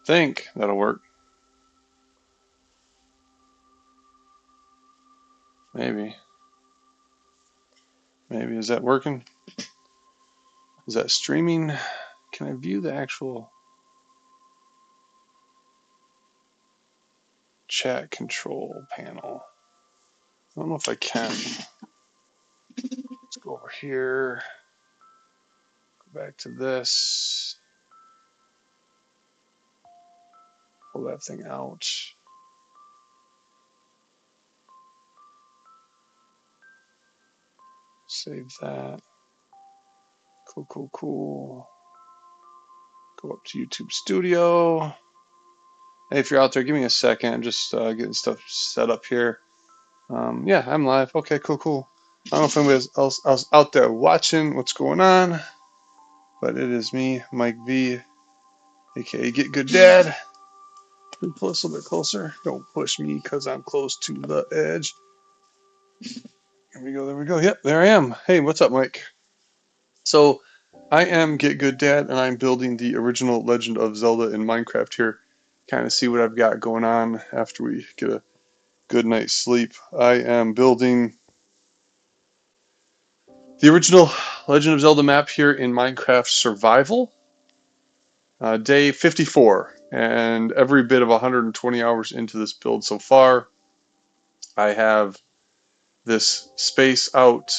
think that'll work. Maybe. Maybe. Is that working? Is that streaming? Can I view the actual chat control panel? I don't know if I can. Let's go over here. Go back to this. Pull that thing out. Save that. Cool, cool, cool. Go up to YouTube Studio. Hey, if you're out there, give me a second. I'm just getting stuff set up here. Yeah, I'm live. Okay, cool, cool. I don't know if anybody else out there watching what's going on, but it is me, Mike V, aka Get Good Dad. Can we pull this a little bit closer? Don't push me because I'm close to the edge. There we go, there we go. Yep, there I am. Hey, what's up, Mike? So, I am Get Good Dad, and I'm building the original Legend of Zelda in Minecraft here. Kind of see what I've got going on after we get a good night's sleep. I am building the original Legend of Zelda map here in Minecraft Survival. Day 54, and every bit of 120 hours into this build so far. I have this space out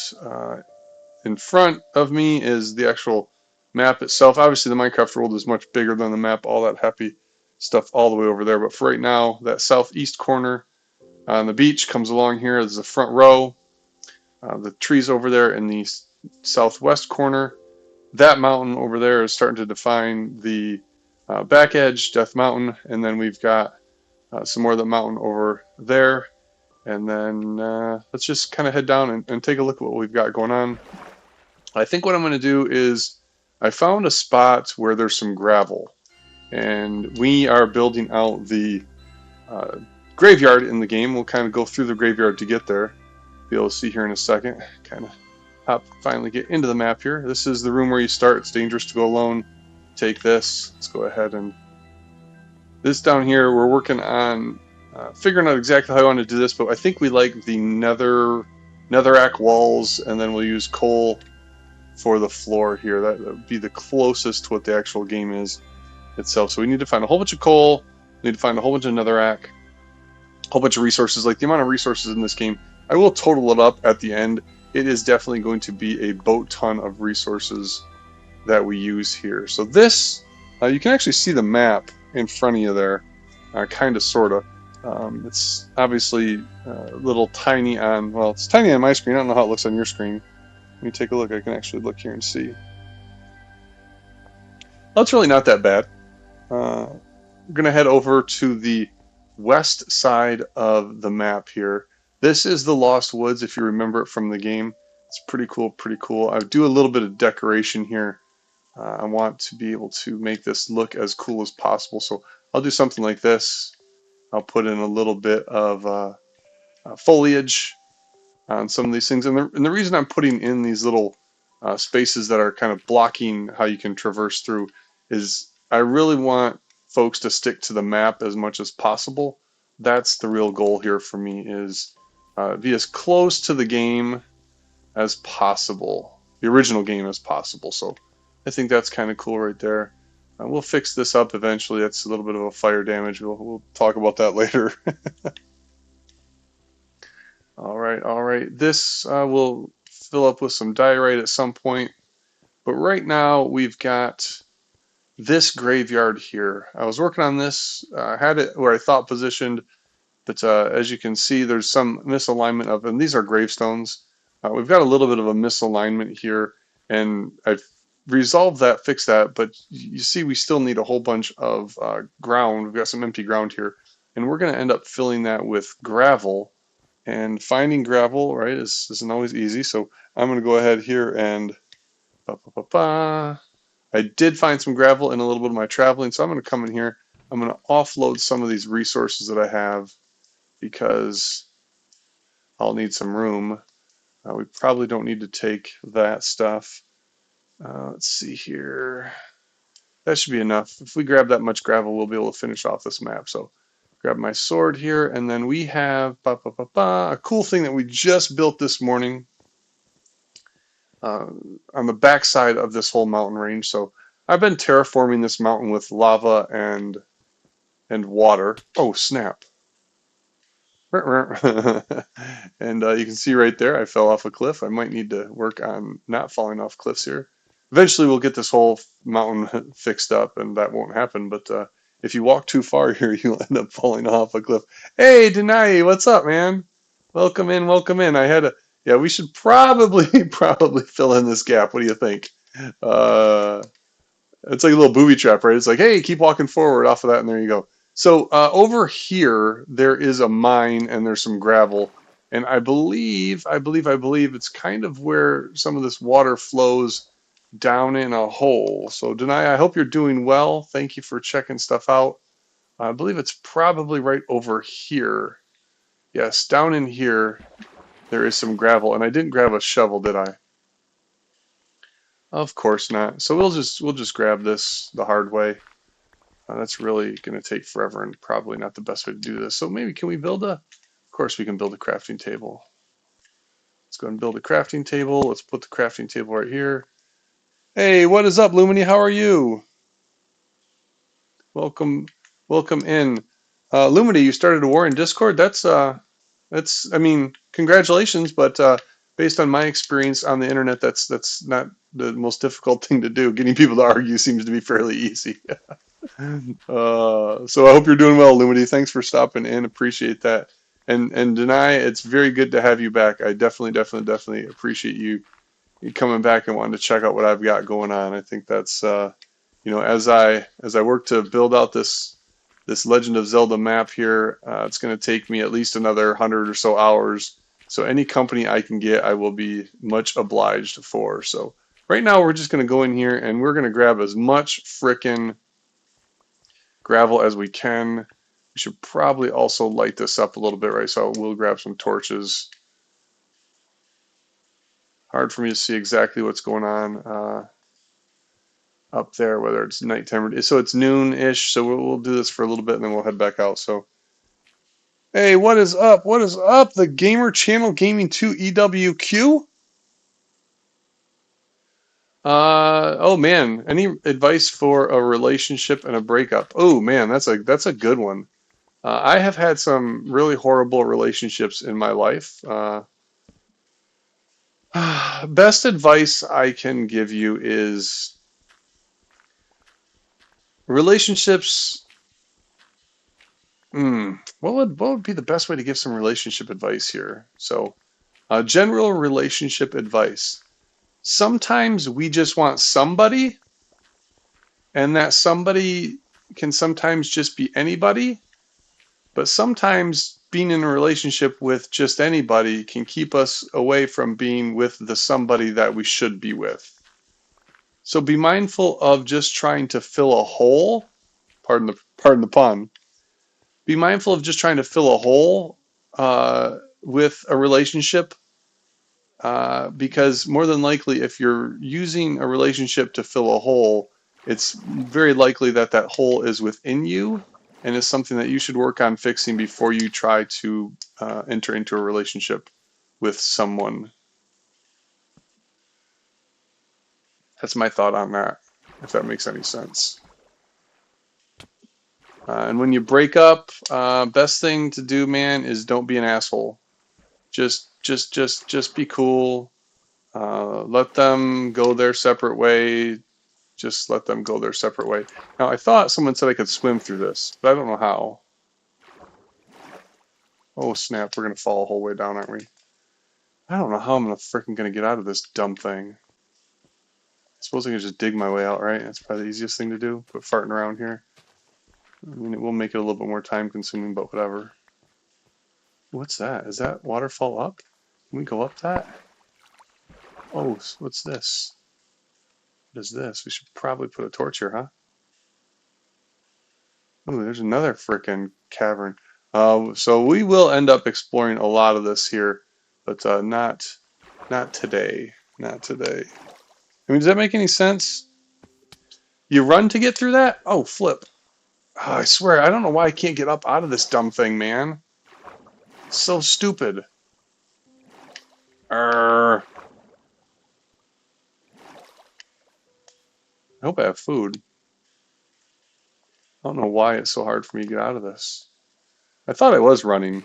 in front of me is the actual map itself. Obviously, the Minecraft world is much bigger than the map, all that happy stuff all the way over there. But for right now, that southeast corner on the beach comes along here. There's the front row. The trees over there in the southwest corner. That mountain over there is starting to define the back edge, Death Mountain. And then we've got some more of the mountain over there. And then let's just kind of head down and take a look at what we've got going on. I think what I'm going to do is I found a spot where there's some gravel. And we are building out the graveyard in the game. We'll kind of go through the graveyard to get there. Be able to see here in a second. Kind of finally get into the map here. This is the room where you start. It's dangerous to go alone. Take this. Let's go ahead and this down here. We're working on figuring out exactly how I want to do this, but I think we like the netherrack walls, and then we'll use coal for the floor here. That would be the closest to what the actual game is itself. So we need to find a whole bunch of coal. We need to find a whole bunch of netherrack, a whole bunch of resources. Like the amount of resources in this game, I will total it up at the end. It is definitely going to be a boat ton of resources that we use here. So this, you can actually see the map in front of you there, kind of, sort of. It's obviously a little tiny on, well, it's tiny on my screen. I don't know how it looks on your screen. Let me take a look. I can actually look here and see. Well, it's really not that bad. We're going to head over to the west side of the map here. This is the Lost Woods, if you remember it from the game. It's pretty cool, pretty cool. I do a little bit of decoration here. I want to be able to make this look as cool as possible. So I'll do something like this. I'll put in a little bit of foliage on some of these things. And the reason I'm putting in these little spaces that are kind of blocking how you can traverse through is I really want folks to stick to the map as much as possible. That's the real goal here for me, is be as close to the game as possible, the original game as possible. So I think that's kind of cool right there. We'll fix this up eventually. That's a little bit of a fire damage. We'll talk about that later. All right, all right. This will fill up with some diorite at some point. But right now we've got this graveyard here. I was working on this. I had it where I thought positioned, but as you can see, there's some misalignment of them. These are gravestones. We've got a little bit of a misalignment here, and I've resolved that, fixed that, but you see we still need a whole bunch of ground. We've got some empty ground here, and we're going to end up filling that with gravel. And finding gravel, right, isn't always easy, so I'm going to go ahead here and I did find some gravel in a little bit of my traveling, so I'm going to come in here. I'm going to offload some of these resources that I have because I'll need some room. We probably don't need to take that stuff. Let's see here. That should be enough. If we grab that much gravel, we'll be able to finish off this map. So grab my sword here, and then we have a cool thing that we just built this morning uh, on the backside of this whole mountain range. So I've been terraforming this mountain with lava and water. Oh, snap. And you can see right there, I fell off a cliff. I might need to work on not falling off cliffs here. Eventually, we'll get this whole mountain fixed up, and that won't happen. But if you walk too far here, you'll end up falling off a cliff. Hey, Denai, what's up, man? Welcome in, welcome in. I had a yeah. We should probably probably fill in this gap. What do you think? Uh, it's like a little booby trap, right? It's like, hey, keep walking forward off of that, and there you go. So over here, there is a mine and there's some gravel, and I believe it's kind of where some of this water flows down in a hole. So Denai, I hope you're doing well. Thank you for checking stuff out. I believe it's probably right over here. Yes, down in here there is some gravel, and I didn't grab a shovel, did I? Of course not. So we'll just grab this the hard way. That's really going to take forever and probably not the best way to do this. So maybe can we build a? Of course we can build a crafting table. Let's go and build a crafting table. Let's put the crafting table right here. Hey, what is up, Lumini? How are you? Welcome, welcome in. Lumini, you started a war in Discord. That's. I mean, congratulations. But based on my experience on the internet, that's not the most difficult thing to do. Getting people to argue seems to be fairly easy. So I hope you're doing well, Lumity. Thanks for stopping in. Appreciate that. And Denai, it's very good to have you back. I definitely appreciate you coming back and wanting to check out what I've got going on. I think that's as I work to build out this Legend of Zelda map here, it's going to take me at least another 100 or so hours. So any company I can get, I will be much obliged for. So right now we're just going to go in here and we're going to grab as much frickin' gravel as we can. We should probably also light this up a little bit, right? So we'll grab some torches. Hard for me to see exactly what's going on up there, whether it's nighttime or so it's noon-ish. So we'll do this for a little bit and then we'll head back out. So hey, what is up? What is up? The Gamer Channel Gaming 2 EWQ? Oh man, any advice for a relationship and a breakup? Oh man, that's a good one. I have had some really horrible relationships in my life. Best advice I can give you is relationships. What would be the best way to give some relationship advice here? So, general relationship advice. Sometimes we just want somebody, and that somebody can sometimes just be anybody. But sometimes being in a relationship with just anybody can keep us away from being with the somebody that we should be with. So be mindful of just trying to fill a hole. Pardon the pun. Be mindful of just trying to fill a hole with a relationship, because more than likely, if you're using a relationship to fill a hole, it's very likely that that hole is within you and is something that you should work on fixing before you try to enter into a relationship with someone. That's my thought on that, if that makes any sense. And when you break up, best thing to do, man, is don't be an asshole. Just be cool. Let them go their separate way. Just let them go their separate way. Now, I thought someone said I could swim through this, but I don't know how. Oh, snap. We're going to fall a whole way down, aren't we? I don't know how I'm freaking going to get out of this dumb thing. I suppose I can just dig my way out, right? That's probably the easiest thing to do, but farting around here. I mean, it will make it a little bit more time consuming, but whatever. What's that? Is that waterfall up? Can we go up that? Oh, what's this? What is this? We should probably put a torch here, huh? Oh, there's another frickin' cavern. So we will end up exploring a lot of this here, but not today. Not today. I mean, does that make any sense? You run to get through that? Oh, flip. Oh, I swear, I don't know why I can't get up out of this dumb thing, man. It's so stupid. Arrgh. I hope I have food. I don't know why it's so hard for me to get out of this. I thought I was running.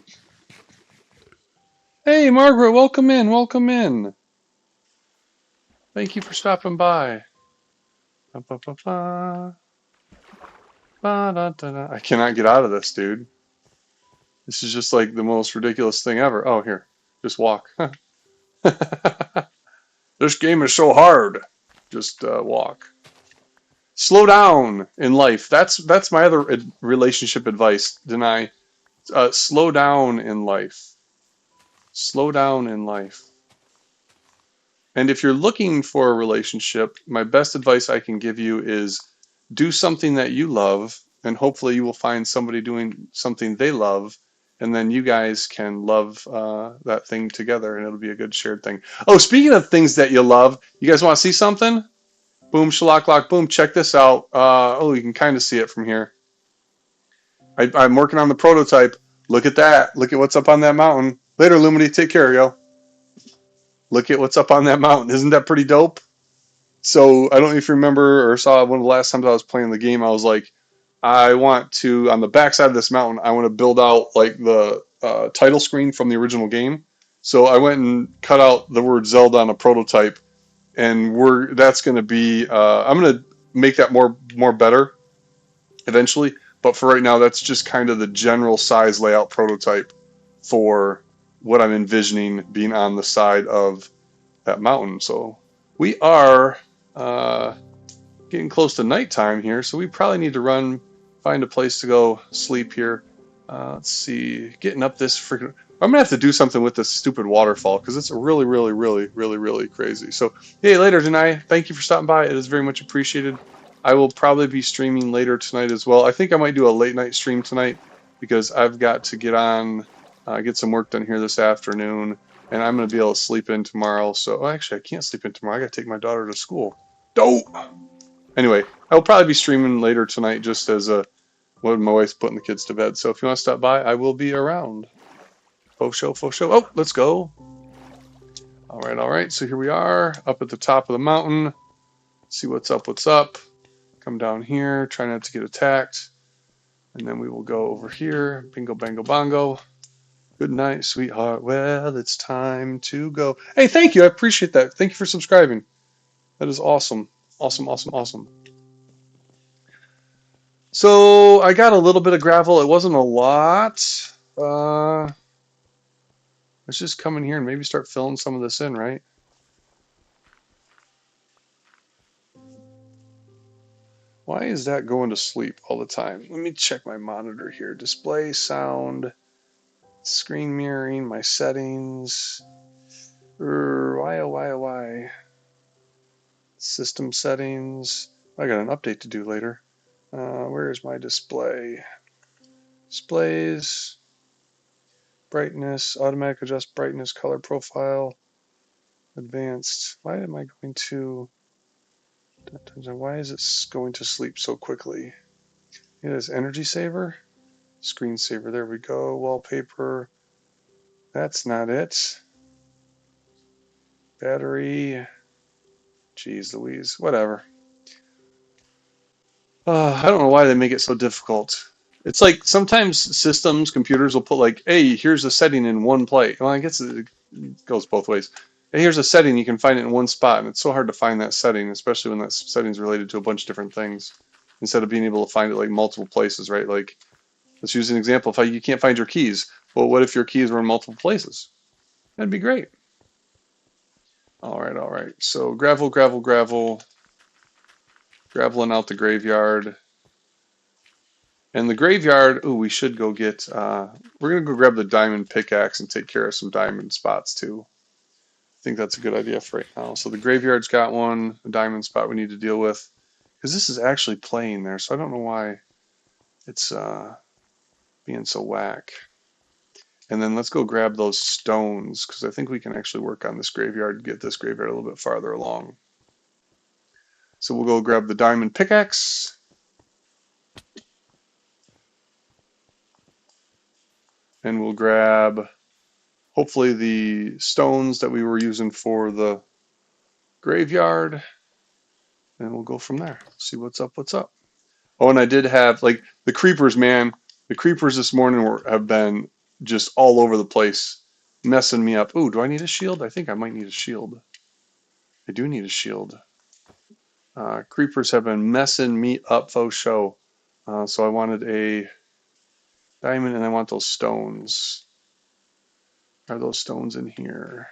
Hey, Margaret, welcome in, welcome in. Thank you for stopping by. Ba, ba, ba, ba. Ba, da, da, da. I cannot get out of this, dude. This is just like the most ridiculous thing ever. Oh, here. Just walk. This game is so hard. Just walk. Slow down in life. That's my other relationship advice. Deny. Slow down in life. Slow down in life. And if you're looking for a relationship, my best advice I can give you is do something that you love, and hopefully you will find somebody doing something they love, and then you guys can love that thing together, and it'll be a good shared thing. Oh, speaking of things that you love, you guys want to see something? Boom, shalock, lock, boom. Check this out. Oh, you can kind of see it from here. I'm working on the prototype. Look at that. Look at what's up on that mountain. Later, Lumity. Take care, yo. Look at what's up on that mountain. Isn't that pretty dope? So I don't know if you remember or saw one of the last times I was playing the game. I was like, I want to on the backside of this mountain. I want to build out like the title screen from the original game. So I went and cut out the word Zelda on a prototype, and that's going to be. I'm going to make that more better eventually. But for right now, that's just kind of the general size layout prototype for what I'm envisioning being on the side of that mountain. So we are uh, getting close to nighttime here, so we probably need to run, find a place to go sleep here. Let's see, getting up this freaking. I'm gonna have to do something with this stupid waterfall because it's really, really, really, really, really crazy. So, hey, later tonight. Thank you for stopping by. It is very much appreciated. I will probably be streaming later tonight as well. I think I might do a late night stream tonight because I've got to get on, get some work done here this afternoon, and I'm gonna be able to sleep in tomorrow. So, oh, actually, I can't sleep in tomorrow. I gotta take my daughter to school. Dope. Anyway, I'll probably be streaming later tonight just as a when my wife's putting the kids to bed. So if you want to stop by, I will be around. Faux show, faux show. Oh, let's go. All right, all right. So here we are up at the top of the mountain. See what's up, what's up. Come down here, try not to get attacked. And then we will go over here. Bingo, bango, bongo. Good night, sweetheart. Well, it's time to go. Hey, thank you. I appreciate that. Thank you for subscribing. That is awesome. Awesome, awesome, awesome. So I got a little bit of gravel. It wasn't a lot. Let's just come in here and maybe start filling some of this in, right? Why is that going to sleep all the time? Let me check my monitor here. Display, sound, screen mirroring, my settings. Why, oh, why, oh, why? System settings. I got an update to do later. Where is my display? Displays, brightness, automatic adjust brightness, color profile, advanced. Why am I going to... Why is it going to sleep so quickly? It is energy saver, screensaver. There we go. Wallpaper. That's not it. Battery. Jeez Louise. Whatever. I don't know why they make it so difficult. It's like sometimes systems, computers will put like, hey, here's a setting in one place. Well, I guess it goes both ways. Hey, here's a setting, you can find it in one spot, and it's so hard to find that setting, especially when that setting's related to a bunch of different things, instead of being able to find it like multiple places, right? Like, let's use an example of how you can't find your keys. Well, what if your keys were in multiple places? That'd be great. All right, all right. So gravel, gravel, gravel. Graveling out the graveyard. And the graveyard, ooh, we should go get, we're going to go grab the diamond pickaxe and take care of some diamond spots too. I think that's a good idea for right now. So the graveyard's got one, a diamond spot we need to deal with. Because this is actually playing there, so I don't know why it's being so whack. And then let's go grab those stones, because I think we can actually work on this graveyard and get this graveyard a little bit farther along. So we'll go grab the diamond pickaxe. And we'll grab, hopefully, the stones that we were using for the graveyard. And we'll go from there. See what's up, what's up. Oh, and I did have, like, the creepers, man. The creepers this morning have been just all over the place, messing me up. Ooh, do I need a shield? I think I might need a shield. I do need a shield. Creepers have been messing me up, faux show. So I wanted a diamond, and I want those stones. Are those stones in here?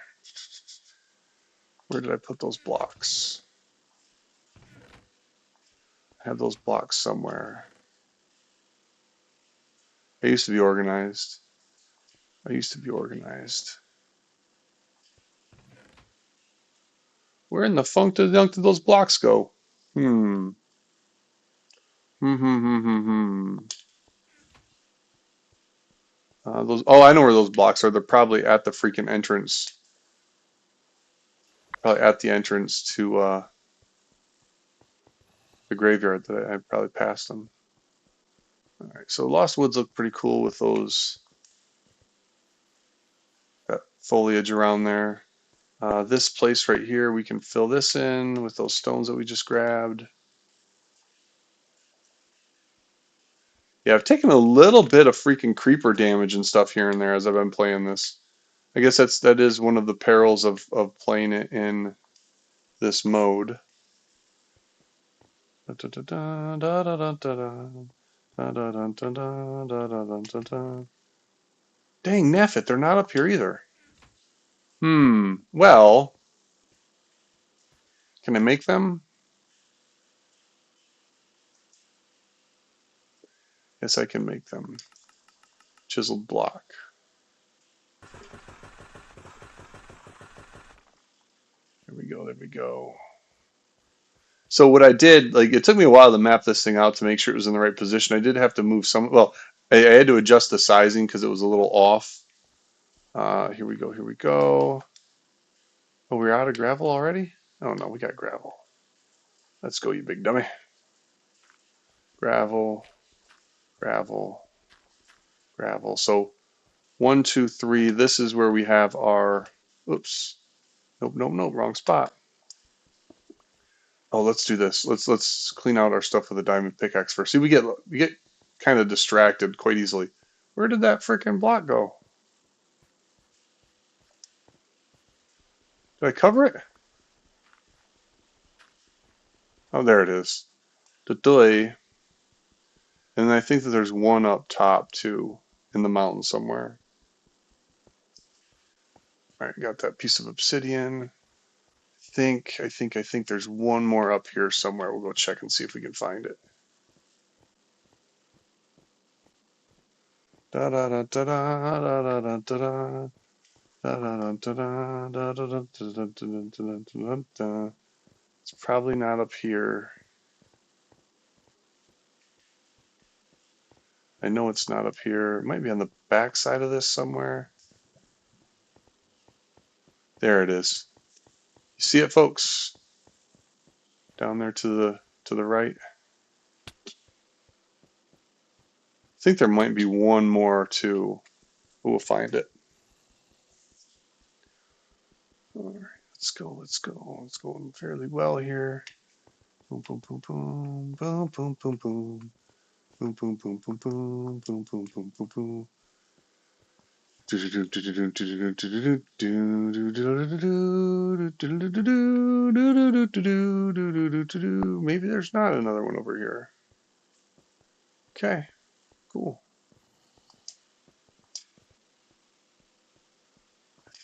Where did I put those blocks? I have those blocks somewhere. I used to be organized. I used to be organized. Where in the funk did those blocks go? Hmm. Hmm. Hmm. Hmm. Hmm. Hmm. Those. Oh, I know where those blocks are. They're probably at the freaking entrance. Probably at the entrance to the graveyard that I probably passed them. All right. So Lost Woods look pretty cool with those that foliage around there. This place right here, we can fill this in with those stones that we just grabbed. Yeah, I've taken a little bit of freaking creeper damage and stuff here and there as I've been playing this. I guess that is one of the perils of playing it in this mode. Dang, Nephit, they're not up here either. Well, can I make them? Yes, I can make them. Chiseled block. There we go, there we go. So what I did, like, it took me a while to map this thing out to make sure it was in the right position. I did have to move some, well, I had to adjust the sizing because it was a little off. Here we go, here we go. Oh, we're out of gravel already? Oh no, we got gravel. Let's go, you big dummy. Gravel, gravel, gravel. So 1, 2, 3, this is where we have our, oops, nope, nope, nope, wrong spot. Oh, let's do this. Let's clean out our stuff with a diamond pickaxe first. See, we get kind of distracted quite easily. Where did that freaking block go? Did I cover it? Oh, there it is. Today. And I think that there's one up top too, in the mountain somewhere. All right, got that piece of obsidian. I think there's one more up here somewhere. We'll go check and see if we can find it. Da da da da da da da da da. It's probably not up here. I know it's not up here. It might be on the back side of this somewhere. There it is. You see it, folks? Down there to the right. I think there might be one more too. We'll find it. All right, let's go. Let's go. It's going fairly well here. Boom, boom, boom, boom, boom, boom, boom, boom. Boom, boom, boom, boom, boom, boom, boom, boom, boom, boom. Maybe there's not another one over here. Okay, cool.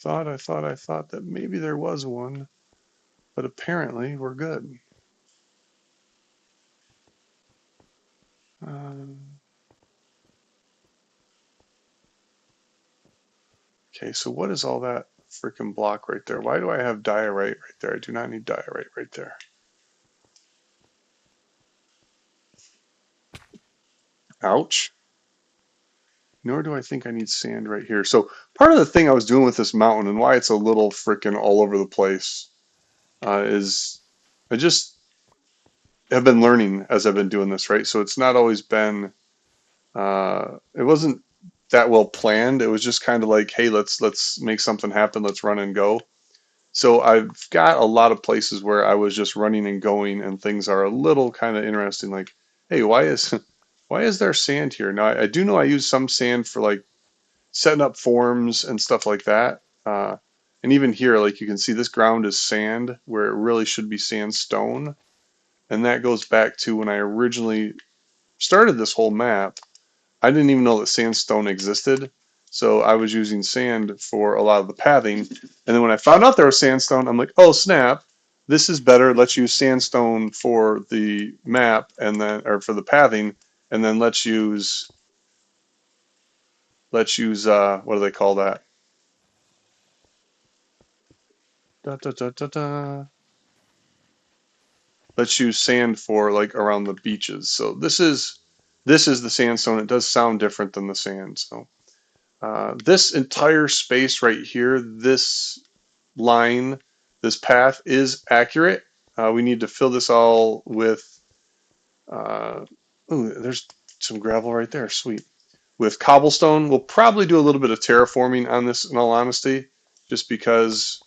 I thought that maybe there was one, but apparently we're good. Okay, so what is all that freaking block right there? Why do I have diorite right there? I do not need diorite right there. Ouch. Nor do I think I need sand right here. So part of the thing I was doing with this mountain and why it's a little freaking all over the place is I just have been learning as I've been doing this, right? So it's not always been it wasn't that well planned. It was just kind of like, hey, let's make something happen. Let's run and go. So I've got a lot of places where I was just running and going, and things are a little kind of interesting. Like, hey, why is why is there sand here? Now I do know I use some sand for like setting up forms and stuff like that. And even here, like you can see, this ground is sand where it really should be sandstone, and that goes back to when I originally started this whole map. I didn't even know that sandstone existed. So I was using sand for a lot of the pathing. And then when I found out there was sandstone, I'm like, oh snap, this is better. Let's use sandstone for the map and then or for the pathing, and then let's use what do they call that? Da, da, da, da, da. Let's use sand for like around the beaches. So this is the sandstone. It does sound different than the sand. So this entire space right here, this line, this path is accurate. We need to fill this all with, ooh, there's some gravel right there, sweet. With cobblestone, we'll probably do a little bit of terraforming on this in all honesty, just because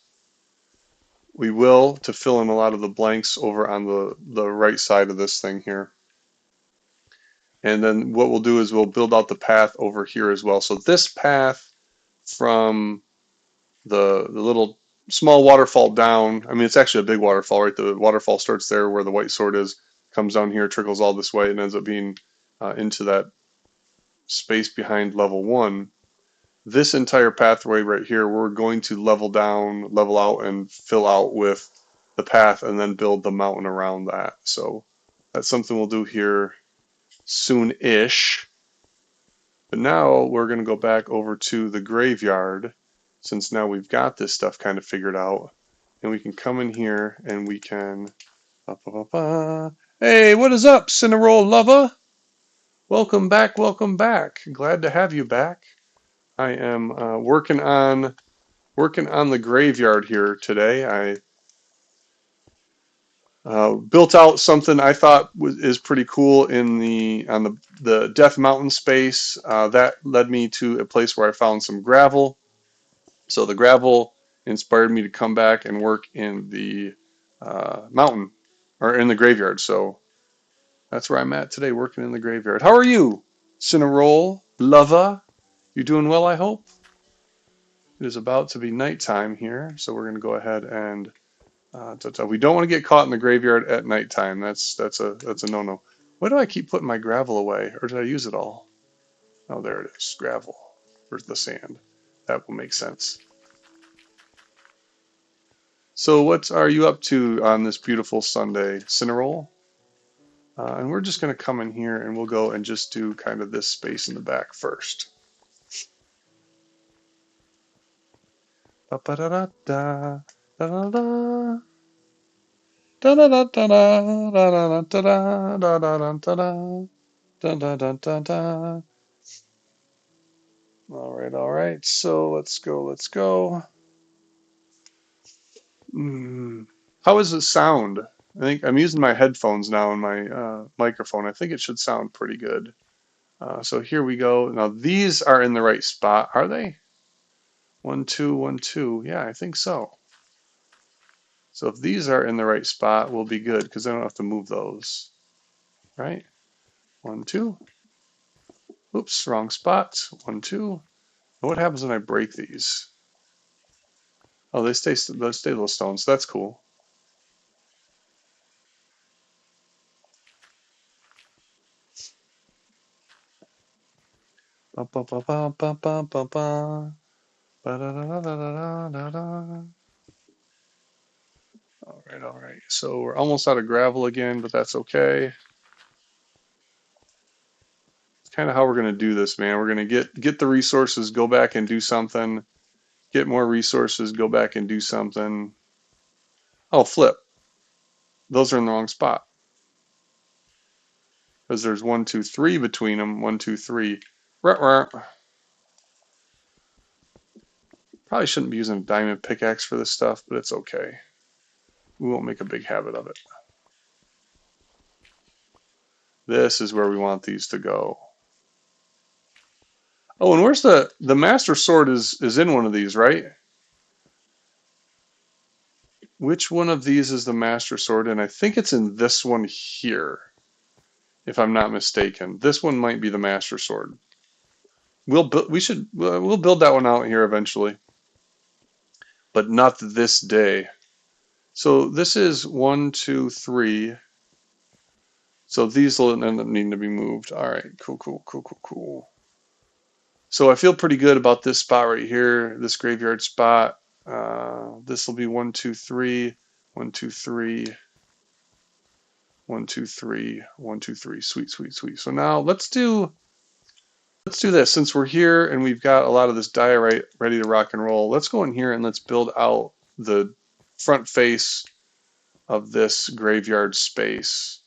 we will to fill in a lot of the blanks over on the right side of this thing here. And then what we'll do is we'll build out the path over here as well. So this path from the little small waterfall down. I mean, it's actually a big waterfall, right? The waterfall starts there where the white sword is, comes down here, trickles all this way, and ends up being into that space behind level one. This entire pathway right here, we're going to level down, level out, and fill out with the path, and then build the mountain around that. So that's something we'll do here soon-ish. But now we're going to go back over to the graveyard, since now we've got this stuff kind of figured out. And we can come in here and we can... Ba, ba, ba, ba. Hey, what is up, Cinnarol lover? Welcome back, welcome back. Glad to have you back. I am working on the graveyard here today. I built out something I thought is pretty cool in the Death Mountain space. That led me to a place where I found some gravel. So the gravel inspired me to come back and work in the mountain or in the graveyard. So that's where I'm at today, working in the graveyard. How are you, Cinnarol lover? You doing well, I hope? It is about to be nighttime here, so we're going to go ahead and we don't want to get caught in the graveyard at nighttime. That's a no-no. Why do I keep putting my gravel away, or did I use it all? Oh, there it is, gravel. Where's the sand? That will make sense. So what are you up to on this beautiful Sunday, Cinnarol? And we're just going to come in here and we'll go and just do kind of this space in the back first. Ba-ba-da-da-da, da-da-da, da-da-da-da-da-da-da-da-da-da-da-da-da-da. All right. So let's go. How does it sound? I think I'm using my headphones now and my microphone. I think it should sound pretty good. So here we go. Now these are in the right spot, are they? 1, 2, 1, 2. Yeah, I think so. So if these are in the right spot, we'll be good because I don't have to move those. Right? 1, 2. Oops, wrong spot. 1, 2. What happens when I break these? Oh, they stay little stones. That's cool. Ba, ba, ba, ba, ba, ba, ba, ba. Ba, da, da, da, da, da, da, da. All right. So we're almost out of gravel again, but that's okay. It's kind of how we're gonna do this, man. We're gonna get the resources, go back and do something. Get more resources, go back and do something. Oh, flip. Those are in the wrong spot because there's 1, 2, 3 between them. 1, 2, 3. Ruh-roh. Probably shouldn't be using a diamond pickaxe for this stuff, but it's okay. We won't make a big habit of it. This is where we want these to go. Oh, and where's the Master Sword is in one of these, right? Which one of these is the Master Sword? And I think it's in this one here, if I'm not mistaken. This one might be the Master Sword. We'll build that one out here eventually, but not this day. So this is 1, 2, 3. So these will end up needing to be moved. All right, cool. So I feel pretty good about this spot right here, this graveyard spot. This will be 1, 2, 3, 1, 2, 3, 1, 2, 3, 1, 2, 3. Sweet. So now let's do this. Since we're here and we've got a lot of this diorite ready to rock and roll, let's go in here and let's build out the front face of this graveyard space.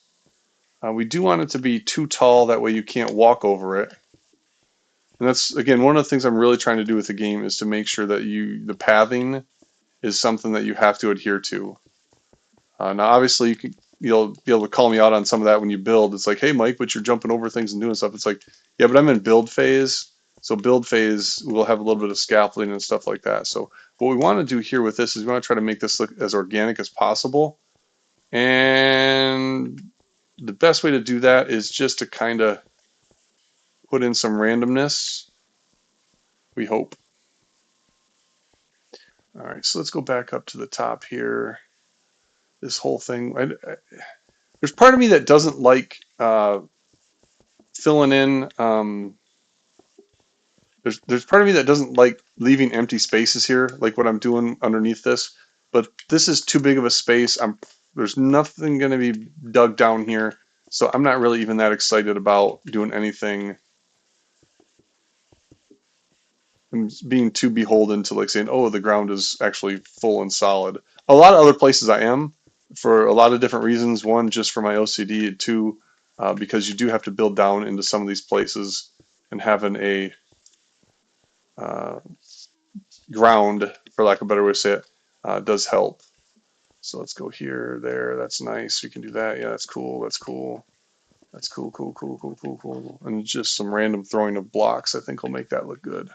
We do want it to be too tall, that way you can't walk over it. And that's, again, one of the things I'm really trying to do with the game is to make sure that the pathing is something that you have to adhere to. Now, obviously, you'll be able to call me out on some of that when you build. It's like, hey, Mike, but you're jumping over things and doing stuff. It's like, yeah, but I'm in build phase. So build phase, we'll have a little bit of scaffolding and stuff like that. So what we want to do here with this is we want to try to make this look as organic as possible. And the best way to do that is just to kind of put in some randomness, we hope. All right, so let's go back up to the top here. This whole thing, there's part of me that doesn't like filling in. There's part of me that doesn't like leaving empty spaces here, like what I'm doing underneath this. But this is too big of a space. There's nothing going to be dug down here, so I'm not really even that excited about doing anything. I'm being too beholden to like saying, oh, the ground is actually full and solid. A lot of other places I am, for a lot of different reasons. One, just for my OCD. Two, because you do have to build down into some of these places, and having a uh, ground, for lack of a better way to say it, does help. So let's go here, there. That's nice. We can do that. Yeah, that's cool. That's cool. That's cool. And just some random throwing of blocks, I think, will make that look good.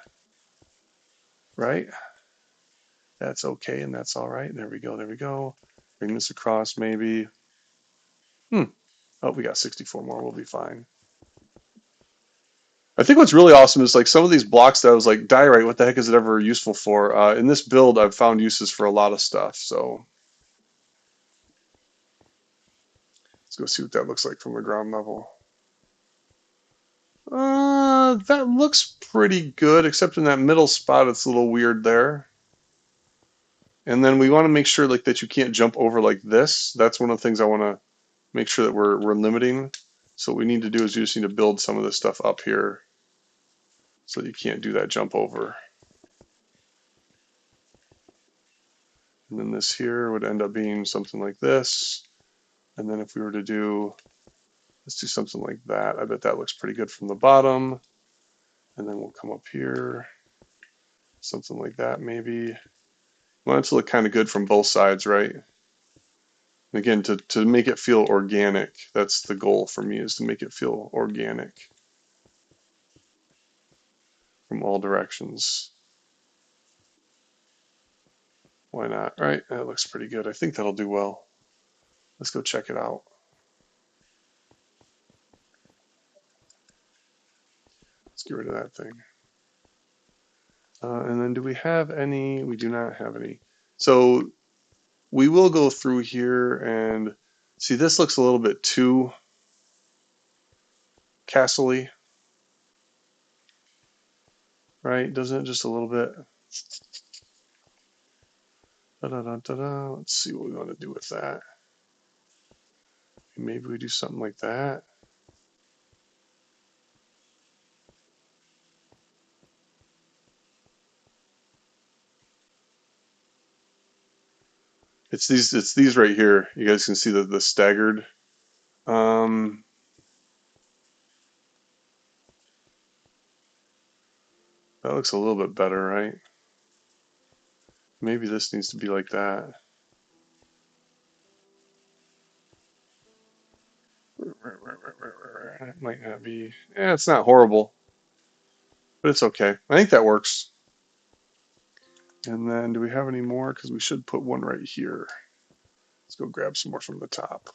Right? That's okay, and that's all right. There we go. Bring this across, maybe. Oh, we got 64 more. We'll be fine. I think what's really awesome is like some of these blocks that I was like, diorite, what the heck is it ever useful for? In this build, I've found uses for a lot of stuff. So let's go see what that looks like from the ground level. That looks pretty good, except in that middle spot, it's a little weird there. And then we want to make sure like that you can't jump over like this. That's one of the things I want to make sure that we're limiting. So what we need to do is you just need to build some of this stuff up here so that you can't do that jump over. And then this here would end up being something like this. And then if we were to do, let's do something like that. I bet that looks pretty good from the bottom. And then we'll come up here, something like that maybe. We want it to look kind of good from both sides, right? And again, to make it feel organic, that's the goal for me, is to make it feel organic from all directions. Why not, right? That looks pretty good. I think that'll do well. Let's go check it out. Let's get rid of that thing. And then do we have any? We do not have any. So we will go through here and see, this looks a little bit too castle-y, right? Doesn't it, just a little bit? Let's see what we want to do with that. Maybe we do something like that. It's these right here. You guys can see the staggered. Um, that looks a little bit better, right? Maybe this needs to be like that. Might not be. It's not horrible, but it's okay. I think that works. And then do we have any more? Because we should put one right here. Let's go grab some more from the top.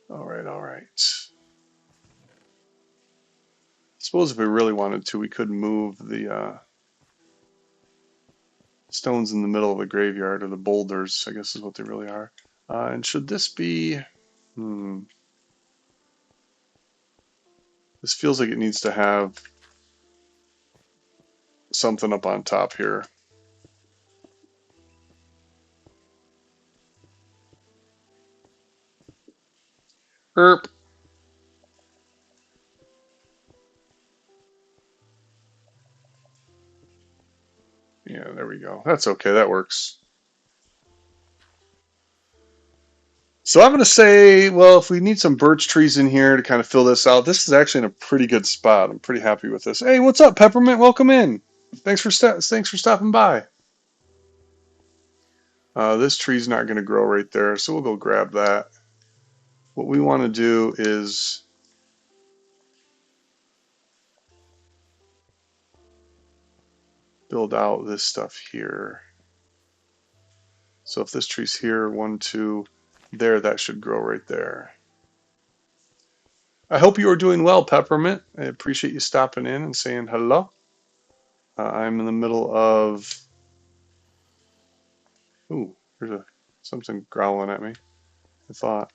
All right, all right. I suppose if we really wanted to, we could move the stones in the middle of the graveyard, or the boulders, I guess is what they really are. And should this be... This feels like it needs to have something up on top here. Erp. Yeah, there we go. That's okay. That works. So I'm going to say, well, if we need some birch trees in here to kind of fill this out, this is actually in a pretty good spot. I'm pretty happy with this. Hey, what's up, Peppermint? Welcome in. Thanks for stopping by. This tree's not going to grow right there, so we'll go grab that. What we want to do is build out this stuff here. So if this tree's here, 1, 2, there, that should grow right there. I hope you are doing well, Peppermint. I appreciate you stopping in and saying hello. I'm in the middle of... Ooh, there's something growling at me, I thought.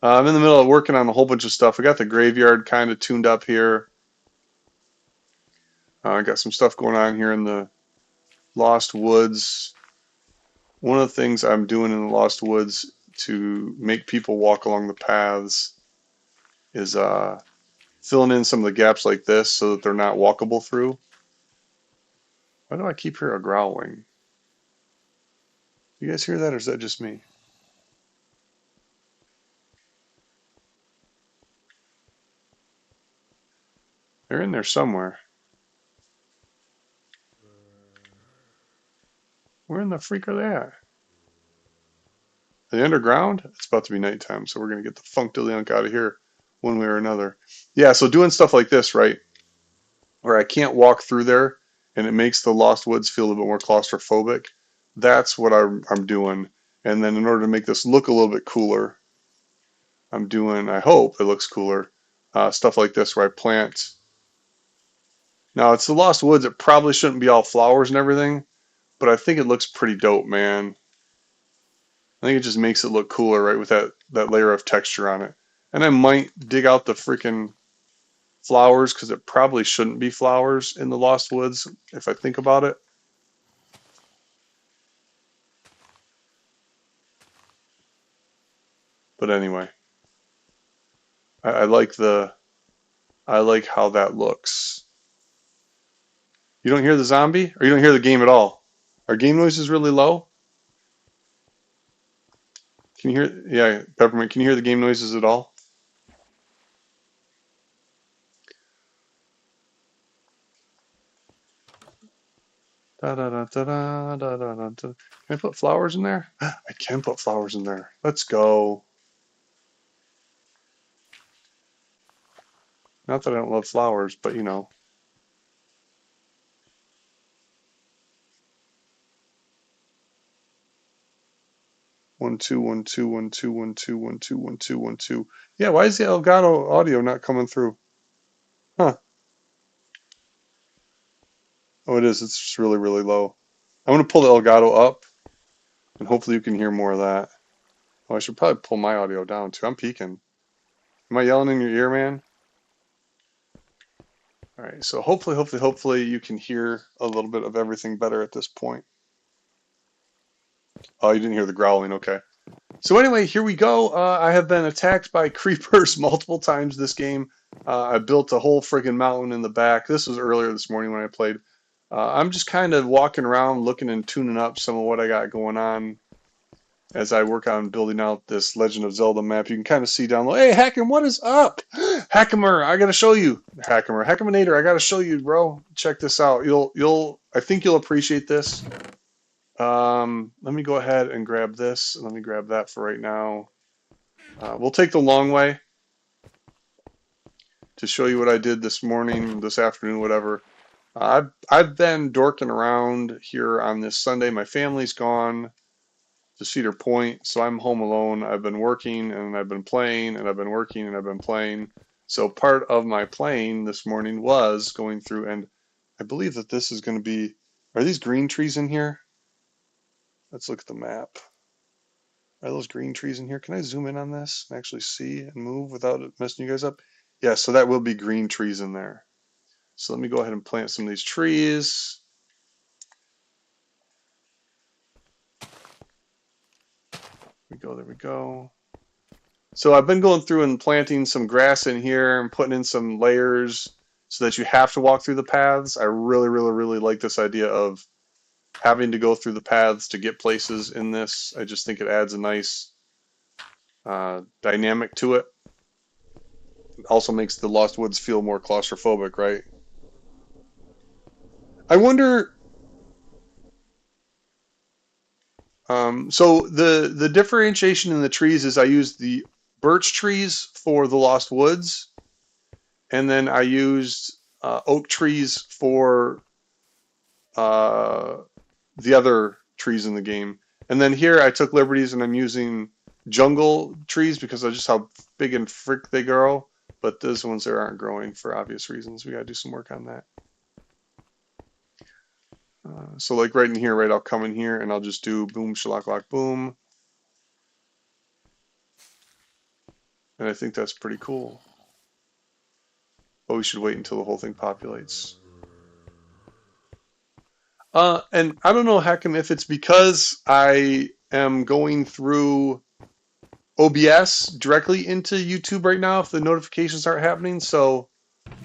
I'm in the middle of working on a whole bunch of stuff. We got the graveyard kind of tuned up here. I got some stuff going on here in the Lost Woods. One of the things I'm doing in the Lost Woods to make people walk along the paths is filling in some of the gaps like this so that they're not walkable through. Why do I keep hearing a growling? You guys hear that, or is that just me? They're in there somewhere. Where in the freak are they at? Are they underground? It's about to be nighttime, so we're going to get the funk dilly-unk out of here one way or another. Yeah, so doing stuff like this, right, where I can't walk through there, and it makes the Lost Woods feel a little bit more claustrophobic. That's what I'm doing. And then in order to make this look a little bit cooler, I'm doing, I hope it looks cooler, stuff like this where I plant. Now, it's the Lost Woods. It probably shouldn't be all flowers and everything, but I think it looks pretty dope, man. I think it just makes it look cooler, right, with that layer of texture on it. And I might dig out the freaking flowers, because it probably shouldn't be flowers in the Lost Woods, if I think about it. But anyway, I like how that looks. You don't hear the zombie? Or you don't hear the game at all? Are game noises really low? Can you hear? Yeah, Peppermint, can you hear the game noises at all? Da, da, da, da, da, da, da, da. Can I put flowers in there? I can put flowers in there. Let's go. Not that I don't love flowers, but you know. One, two, one, two, one, two, one, two, one, two, one, two, one, two. Yeah, why is the Elgato audio not coming through? Huh. Oh, it is. It's just really, really low. I'm going to pull the Elgato up, and hopefully you can hear more of that. Oh, I should probably pull my audio down, too. I'm peaking. Am I yelling in your ear, man? All right, so hopefully you can hear a little bit of everything better at this point. Oh, you didn't hear the growling. Okay. So anyway, here we go. I have been attacked by creepers multiple times this game. I built a whole friggin' mountain in the back. This was earlier this morning when I played. I'm just kind of walking around looking and tuning up some of what I got going on as I work on building out this Legend of Zelda map. You can kind of see down low. Hey, Hackim, what is up? Hackimer, I gotta show you. Hackiminator, I gotta show you, bro. Check this out. I think you'll appreciate this. Let me go ahead and grab this. Let me grab that for right now. We'll take the long way to show you what I did this morning, this afternoon, whatever. I've been dorking around here on this Sunday. My family's gone to Cedar Point, so I'm home alone. I've been working and I've been playing and I've been working and I've been playing. So part of my playing this morning was going through, and I believe that this is going to be, are these green trees in here? Let's look at the map. Are those green trees in here? Can I zoom in on this and actually see and move without it messing you guys up? Yeah, so that will be green trees in there. So let me go ahead and plant some of these trees. There we go. So I've been going through and planting some grass in here and putting in some layers so that you have to walk through the paths. I really, really, really like this idea of having to go through the paths to get places in this. I just think it adds a nice dynamic to it. It also makes the Lost Woods feel more claustrophobic, right? I wonder. So the differentiation in the trees is I used the birch trees for the Lost Woods, and then I used oak trees for the other trees in the game. And then here I took liberties and I'm using jungle trees because of just how big and frick they grow. But those ones there aren't growing for obvious reasons. We got to do some work on that. So like right in here, right, I'll come in here and I'll just do boom, shalak, lock, boom. And I think that's pretty cool. But we should wait until the whole thing populates. And I don't know, Hakim, if it's because I am going through OBS directly into YouTube right now, if the notifications aren't happening. So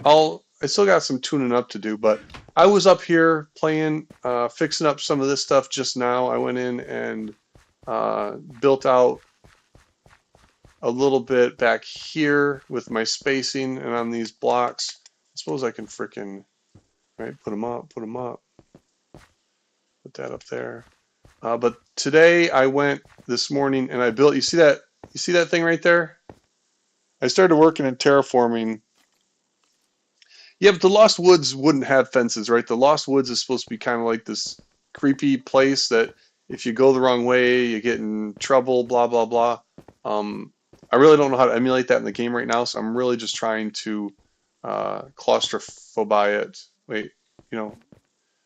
I still got some tuning up to do, but I was up here playing, fixing up some of this stuff just now. I went in and built out a little bit back here with my spacing and on these blocks. I suppose I can frickin', right, put them up. Put that up there. But today I went this morning and I built, you see that thing right there? I started working in terraforming. Yeah, but the Lost Woods wouldn't have fences, right? The Lost Woods is supposed to be kind of like this creepy place that if you go the wrong way, you get in trouble, blah, blah, blah. I really don't know how to emulate that in the game right now, so I'm really just trying to claustrophobia it. Wait, you know,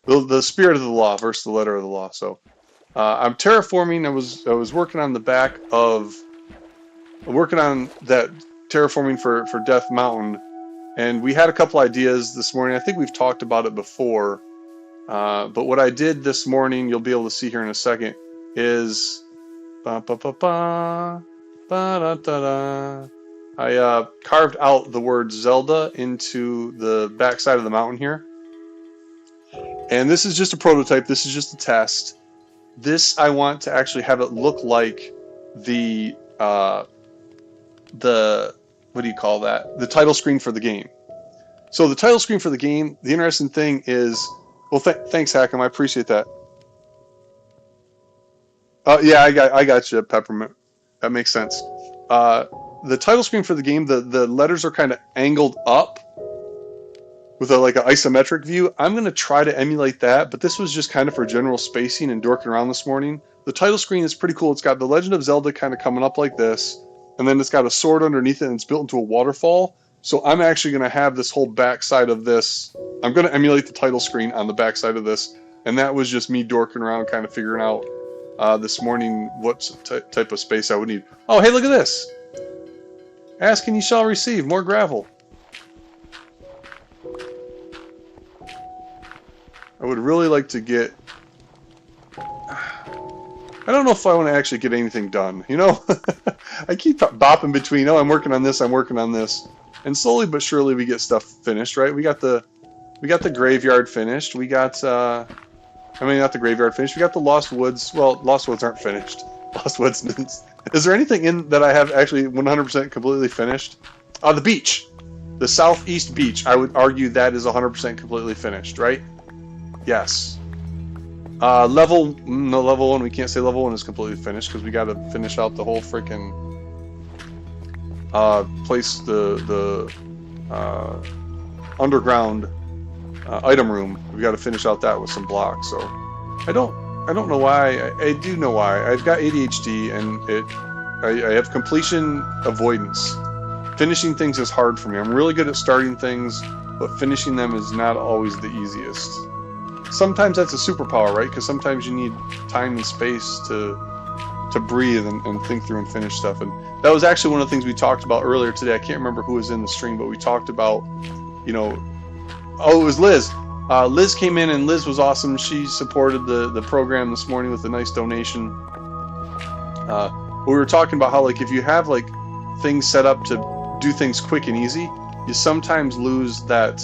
the spirit of the law versus the letter of the law. So I'm terraforming. I was working on the back of working on that terraforming for Death Mountain, and we had a couple ideas this morning. I think we've talked about it before, but what I did this morning, you'll be able to see here in a second, is I carved out the word Zelda into the backside of the mountain here. And this is just a prototype. This is just a test. This, I want to actually have it look like the what do you call that? The title screen for the game. So the title screen for the game, the interesting thing is, well, thanks, Hack'em. I appreciate that. Yeah, I got you, Peppermint. That makes sense. The title screen for the game, the letters are kind of angled up with like an isometric view. I'm going to try to emulate that, but this was just kind of for general spacing and dorking around this morning. The title screen is pretty cool. It's got the Legend of Zelda kind of coming up like this, and then it's got a sword underneath it, and it's built into a waterfall. So I'm actually going to have this whole backside of this. I'm going to emulate the title screen on the backside of this, and that was just me dorking around, kind of figuring out this morning what type of space I would need. Oh, hey, look at this. Ask and you shall receive. More gravel. I would really like to get... I don't know if I want to actually get anything done, you know? I keep bopping between, oh, I'm working on this, I'm working on this. And slowly but surely we get stuff finished, right? We got the graveyard finished. We got, I mean, not the graveyard finished. We got the Lost Woods. Well, Lost Woods aren't finished. Lost Woods. Is there anything in that I have actually 100% completely finished? The beach. The southeast beach. I would argue that is 100% completely finished, right? Yes. Level 1, we can't say level 1 is completely finished because we got to finish out the whole freaking place the underground item room. We've got to finish out that with some blocks. So I don't know why. I do know why. I've got ADHD, and I have completion avoidance. Finishing things is hard for me. I'm really good at starting things, but finishing them is not always the easiest. Sometimes that's a superpower, right? Because sometimes you need time and space to breathe and think through and finish stuff. And that was actually one of the things we talked about earlier today. I can't remember who was in the stream, but we talked about, you know, oh, it was Liz. Liz came in, and Liz was awesome. She supported the program this morning with a nice donation. We were talking about how, like, if you have like things set up to do things quick and easy, you sometimes lose that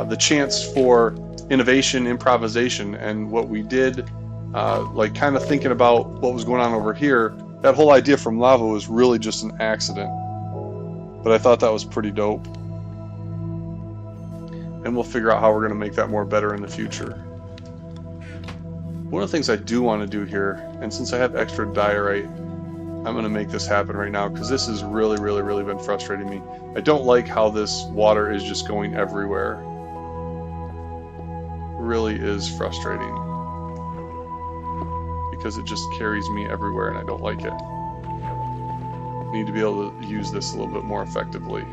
the chance for innovation, improvisation. And what we did, like kind of thinking about what was going on over here, that whole idea from lava was really just an accident. But I thought that was pretty dope. And we'll figure out how we're going to make that more better in the future. One of the things I do want to do here, and since I have extra diorite, I'm going to make this happen right now, because this has really been frustrating me. I don't like how this water is just going everywhere. Really is frustrating, because it just carries me everywhere and I don't like it. I need to be able to use this a little bit more effectively.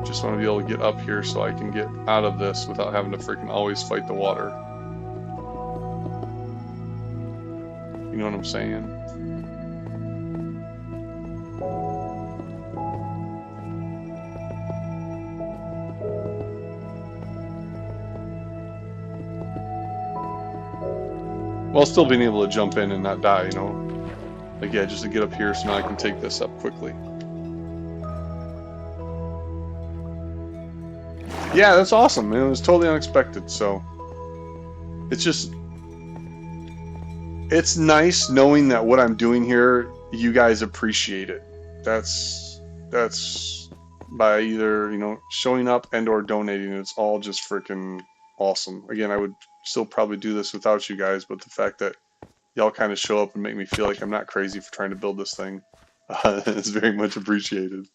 Just want to be able to get up here so I can get out of this without having to freaking always fight the water. You know what I'm saying? While still being able to jump in and not die, you know? Like, yeah, just to get up here so now I can take this up quickly. Yeah, that's awesome. It was totally unexpected, so it's just, it's nice knowing that what I'm doing here, you guys appreciate it. That's by either, you know, showing up and or donating. It's all just freaking awesome. Again, I would still probably do this without you guys, but the fact that y'all kind of show up and make me feel like I'm not crazy for trying to build this thing is very much appreciated.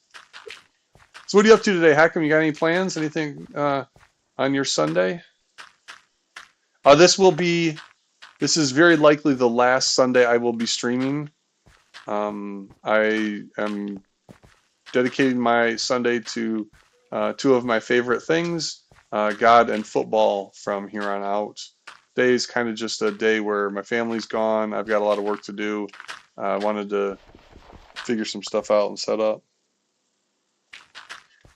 So what are you up to today, Hackham? You got any plans? Anything on your Sunday? This is very likely the last Sunday I will be streaming. I am dedicating my Sunday to two of my favorite things, God and football, from here on out. Today is kind of just a day where my family's gone. I've got a lot of work to do. I wanted to figure some stuff out and set up.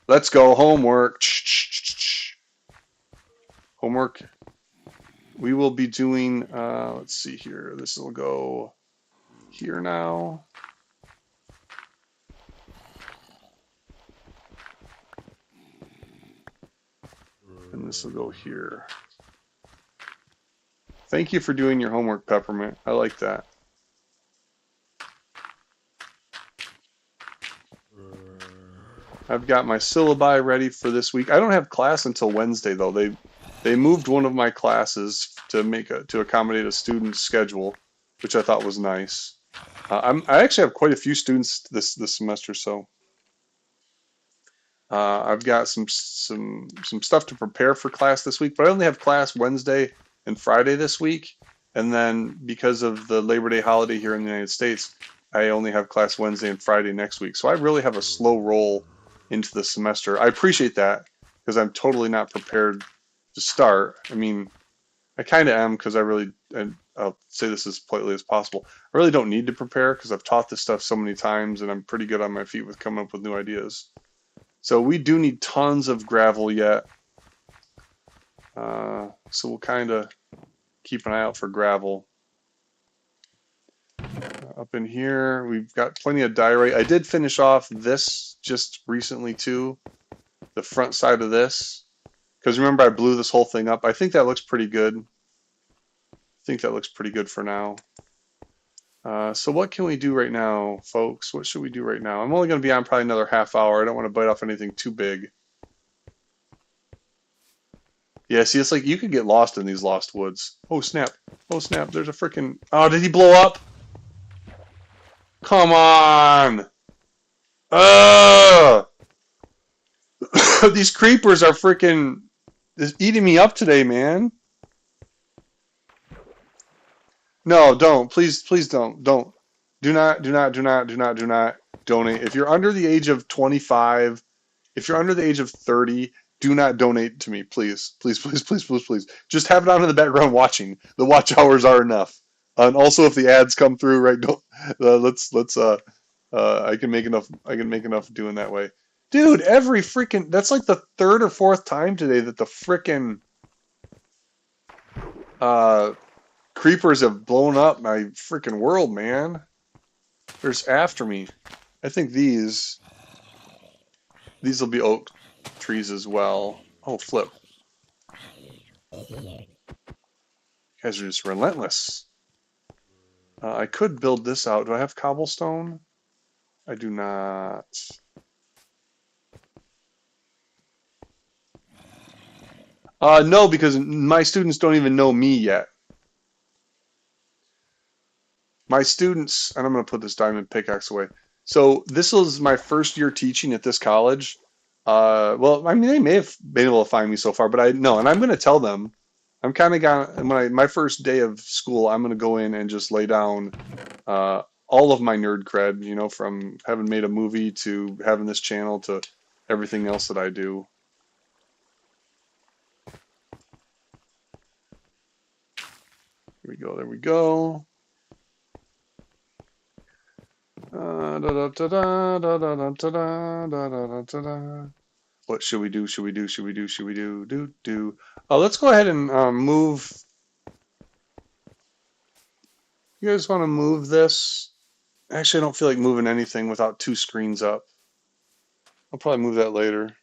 Let's go, homework. Homework. We will be doing, let's see here. This will go here now. And this will go here. Thank you for doing your homework, Peppermint. I like that. I've got my syllabi ready for this week. I don't have class until Wednesday, though. They moved one of my classes to accommodate a student's schedule, which I thought was nice. I actually have quite a few students this semester, so I've got some stuff to prepare for class this week. But I only have class Wednesday and Friday this week, and then because of the Labor Day holiday here in the United States, I only have class Wednesday and Friday next week. So I really have a slow roll into the semester. I appreciate that, because I'm totally not prepared to start. I mean, I kind of am, because I'll say this as politely as possible, I really don't need to prepare, because I've taught this stuff so many times and I'm pretty good on my feet with coming up with new ideas. So we do need tons of gravel yet. So we'll kind of keep an eye out for gravel. Up in here, we've got plenty of diorite. I did finish off this just recently too, the front side of this, because remember I blew this whole thing up. I think that looks pretty good. I think that looks pretty good for now. So what can we do right now, folks? What should we do right now? I'm only going to be on probably another half hour. I don't want to bite off anything too big. Yeah, see, it's like you could get lost in these lost woods. Oh snap! Oh snap! There's a freaking. Oh, did he blow up? Come on! Ugh! These creepers are freaking eating me up today, man. No, don't. Please, please don't. Don't. Do not, do not, do not, do not, do not donate. If you're under the age of 25, if you're under the age of 30, do not donate to me, please. Please, please, please, please, please. Just have it on in the background watching. The watch hours are enough. And also if the ads come through, right, don't let's I can make enough doing that way. Dude, every freaking that's like the third or fourth time today that the freaking uh creepers have blown up my freaking world, man. There's after me. I think these will be oak trees as well. Oh, flip. You guys are just relentless. I could build this out. Do I have cobblestone? I do not. No, because my students don't even know me yet. My students, and I'm going to put this diamond pickaxe away. So this was my first year teaching at this college. Well, I mean, they may have been able to find me so far, but I no, and I'm going to tell them. I'm kind of gonna my first day of school. I'm going to go in and just lay down all of my nerd cred. You know, from having made a movie to having this channel to everything else that I do. Here we go. There we go. What should we do? Should we do? Should we do? Should we do? Do. Let's go ahead and move. You guys want to move this? Actually, I don't feel like moving anything without two screens up. I'll probably move that later.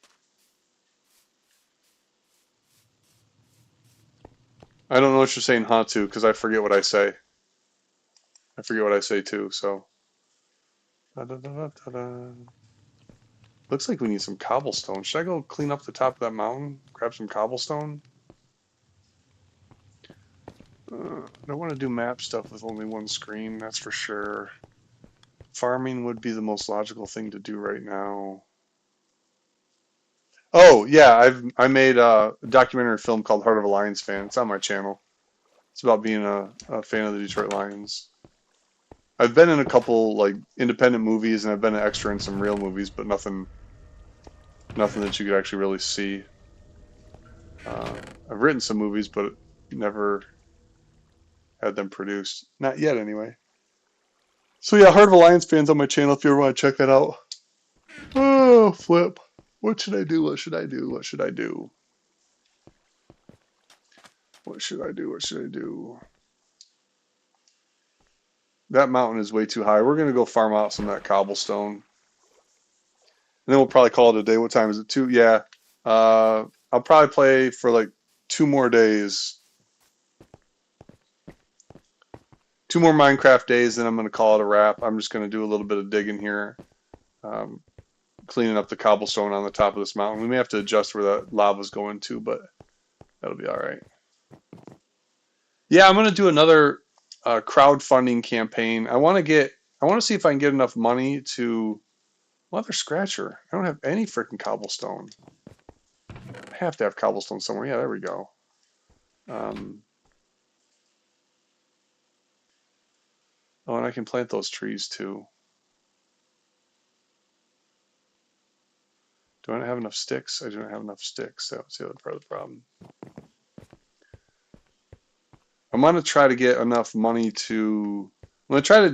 I don't know what you're saying, huh, to, because I forget what I say. I forget what I say too, so. Looks like we need some cobblestone. Should I go clean up the top of that mountain? Grab some cobblestone? I don't want to do map stuff with only one screen, that's for sure. Farming would be the most logical thing to do right now. Oh, yeah, I made a documentary film called Heart of a Lions Fan. It's on my channel. It's about being a fan of the Detroit Lions. I've been in a couple like independent movies and I've been an extra in some real movies, but nothing that you could actually really see. I've written some movies, but never had them produced. Not yet, anyway. So yeah, Heart of a Lions Fan's on my channel if you ever want to check that out. Oh, flip. What should I do? What should I do? What should I do? What should I do? What should I do? That mountain is way too high. We're going to go farm out some of that cobblestone. And then we'll probably call it a day. What time is it? 2? Yeah. I'll probably play for like 2 more days. 2 more Minecraft days, then I'm going to call it a wrap. I'm just going to do a little bit of digging here. Cleaning up the cobblestone on the top of this mountain. We may have to adjust where that lava's going to, but that'll be all right. Yeah, I'm going to do another crowdfunding campaign. I want to see if I can get enough money to. Mother scratcher. I don't have any freaking cobblestone. I have to have cobblestone somewhere. Yeah, there we go. Oh, and I can plant those trees too. Do I not have enough sticks? I do not have enough sticks. That was the other part of the problem. I'm going to try to get enough money to. I'm going to try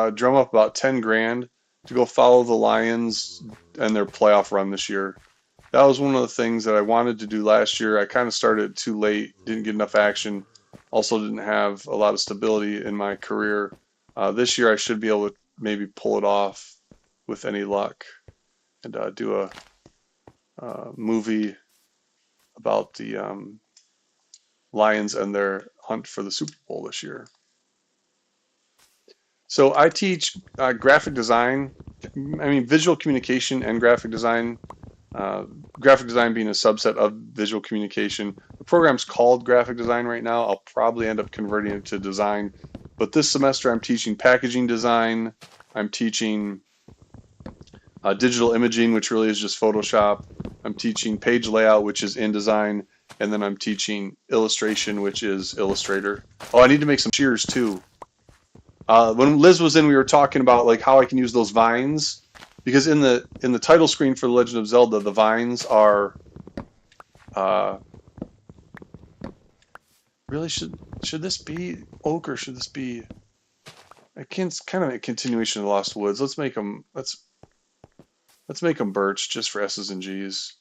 to drum up about 10 grand to go follow the Lions and their playoff run this year. That was one of the things that I wanted to do last year. I kind of started too late, didn't get enough action, also didn't have a lot of stability in my career. This year I should be able to maybe pull it off with any luck and do a movie about the Lions and their hunt for the Super Bowl this year. So I teach graphic design, visual communication and graphic design Graphic design being a subset of visual communication. The program's called graphic design right now. I'll probably end up converting it to design. But this semester I'm teaching packaging design. I'm teaching digital imaging, which really is just Photoshop. I'm teaching page layout, which is InDesign. And then I'm teaching illustration, which is Illustrator. Oh, I need to make some shears too. When Liz was in, we were talking about like how I can use those vines, because in the title screen for The Legend of Zelda, the vines are really should this be oak or should this be? It's kind of a continuation of the Lost Woods. Let's make them birch just for S's and G's.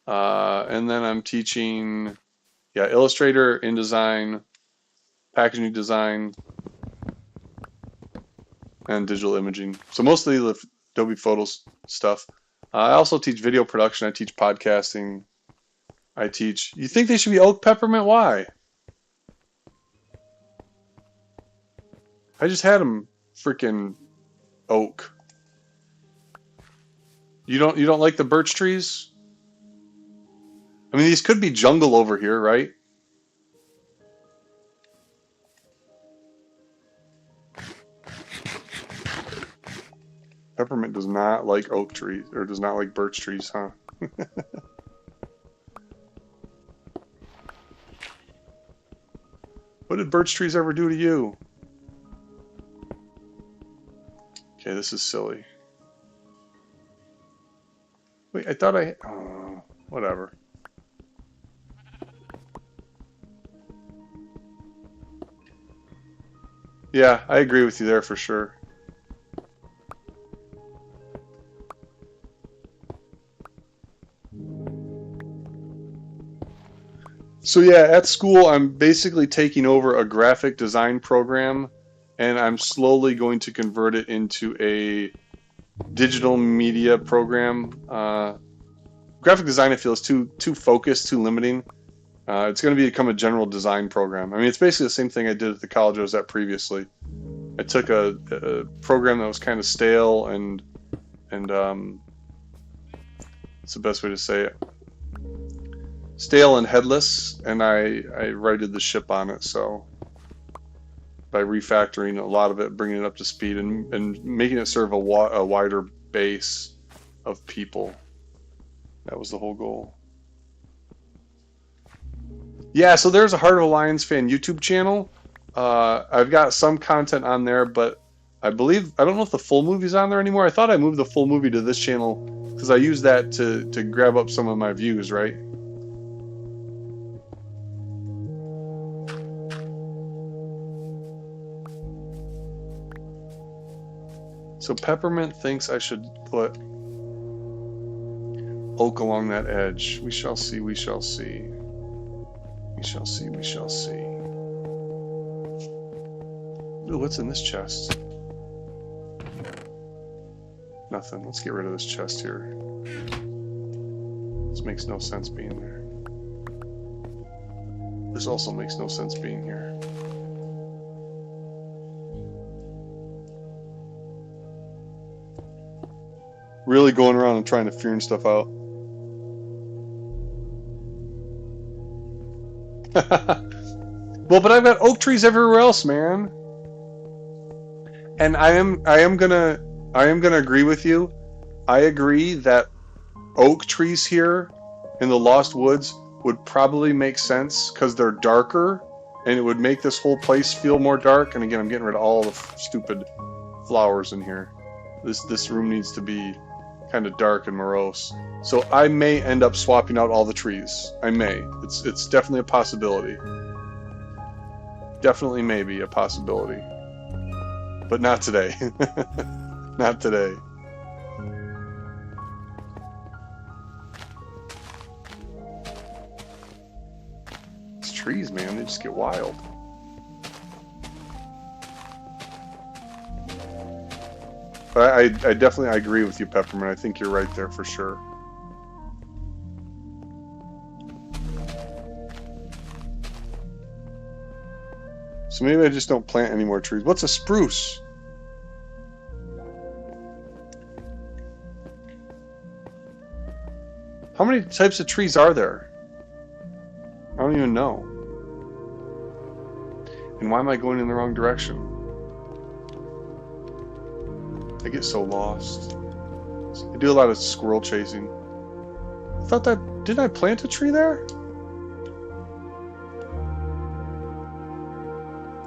And then I'm teaching, yeah, Illustrator, InDesign, packaging design, and digital imaging. So mostly the Adobe Photos stuff. I also teach video production. I teach podcasting. You think they should be oak peppermint? Why? I just had them freaking oak. You don't like the birch trees? I mean, these could be jungle over here, right? Peppermint does not like oak trees, or does not like birch trees, huh? What did birch trees ever do to you? Okay, this is silly. Wait, I thought whatever. Yeah, I agree with you there for sure. So yeah, at school I'm basically taking over a graphic design program, and I'm slowly going to convert it into a digital media program. Graphic design I feel is too focused, too limiting. It's going to become a general design program. I mean, it's basically the same thing I did at the college I was at previously. I took a program that was kind of stale and it's the best way to say it. Stale and headless, and I righted the ship on it. So by refactoring a lot of it, bringing it up to speed, and making it serve a wider base of people. That was the whole goal. Yeah, so there's a Heart of a Lions fan YouTube channel. I've got some content on there, but I don't know if the full movie's on there anymore. I thought I moved the full movie to this channel because I use that to grab up some of my views, right? So Peppermint thinks I should put oak along that edge. We shall see, we shall see. We shall see, we shall see. Ooh, what's in this chest? Nothing. Let's get rid of this chest here. This makes no sense being there. This also makes no sense being here. Really going around and trying to figure stuff out. Well, but I've got oak trees everywhere else, man. And I am gonna agree with you. I agree that oak trees here in the Lost Woods would probably make sense because they're darker, and it would make this whole place feel more dark. And again, I'm getting rid of all the stupid flowers in here. This room needs to be kind of dark and morose. So I may end up swapping out all the trees. I may. It's definitely a possibility. Definitely maybe a possibility. But not today. Not today. These trees, man, they just get wild. But I definitely agree with you, Peppermint. I think you're right there for sure. So maybe I just don't plant any more trees. What's a spruce? How many types of trees are there? I don't even know. And why am I going in the wrong direction? I get so lost. I do a lot of squirrel chasing. I thought that... Didn't I plant a tree there?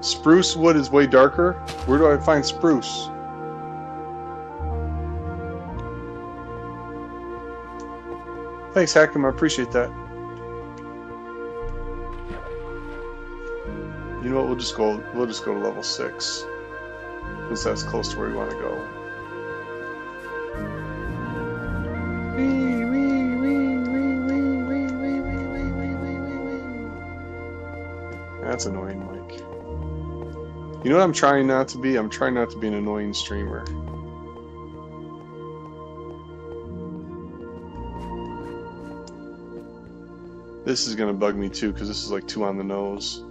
Spruce wood is way darker. Where do I find spruce? Thanks, Hackham. I appreciate that. You know what? We'll just go to level 6, since that's close to where we want to go. That's annoying, Mike. You know what I'm trying not to be? I'm trying not to be an annoying streamer. This is gonna bug me too, because this is like too on the nose.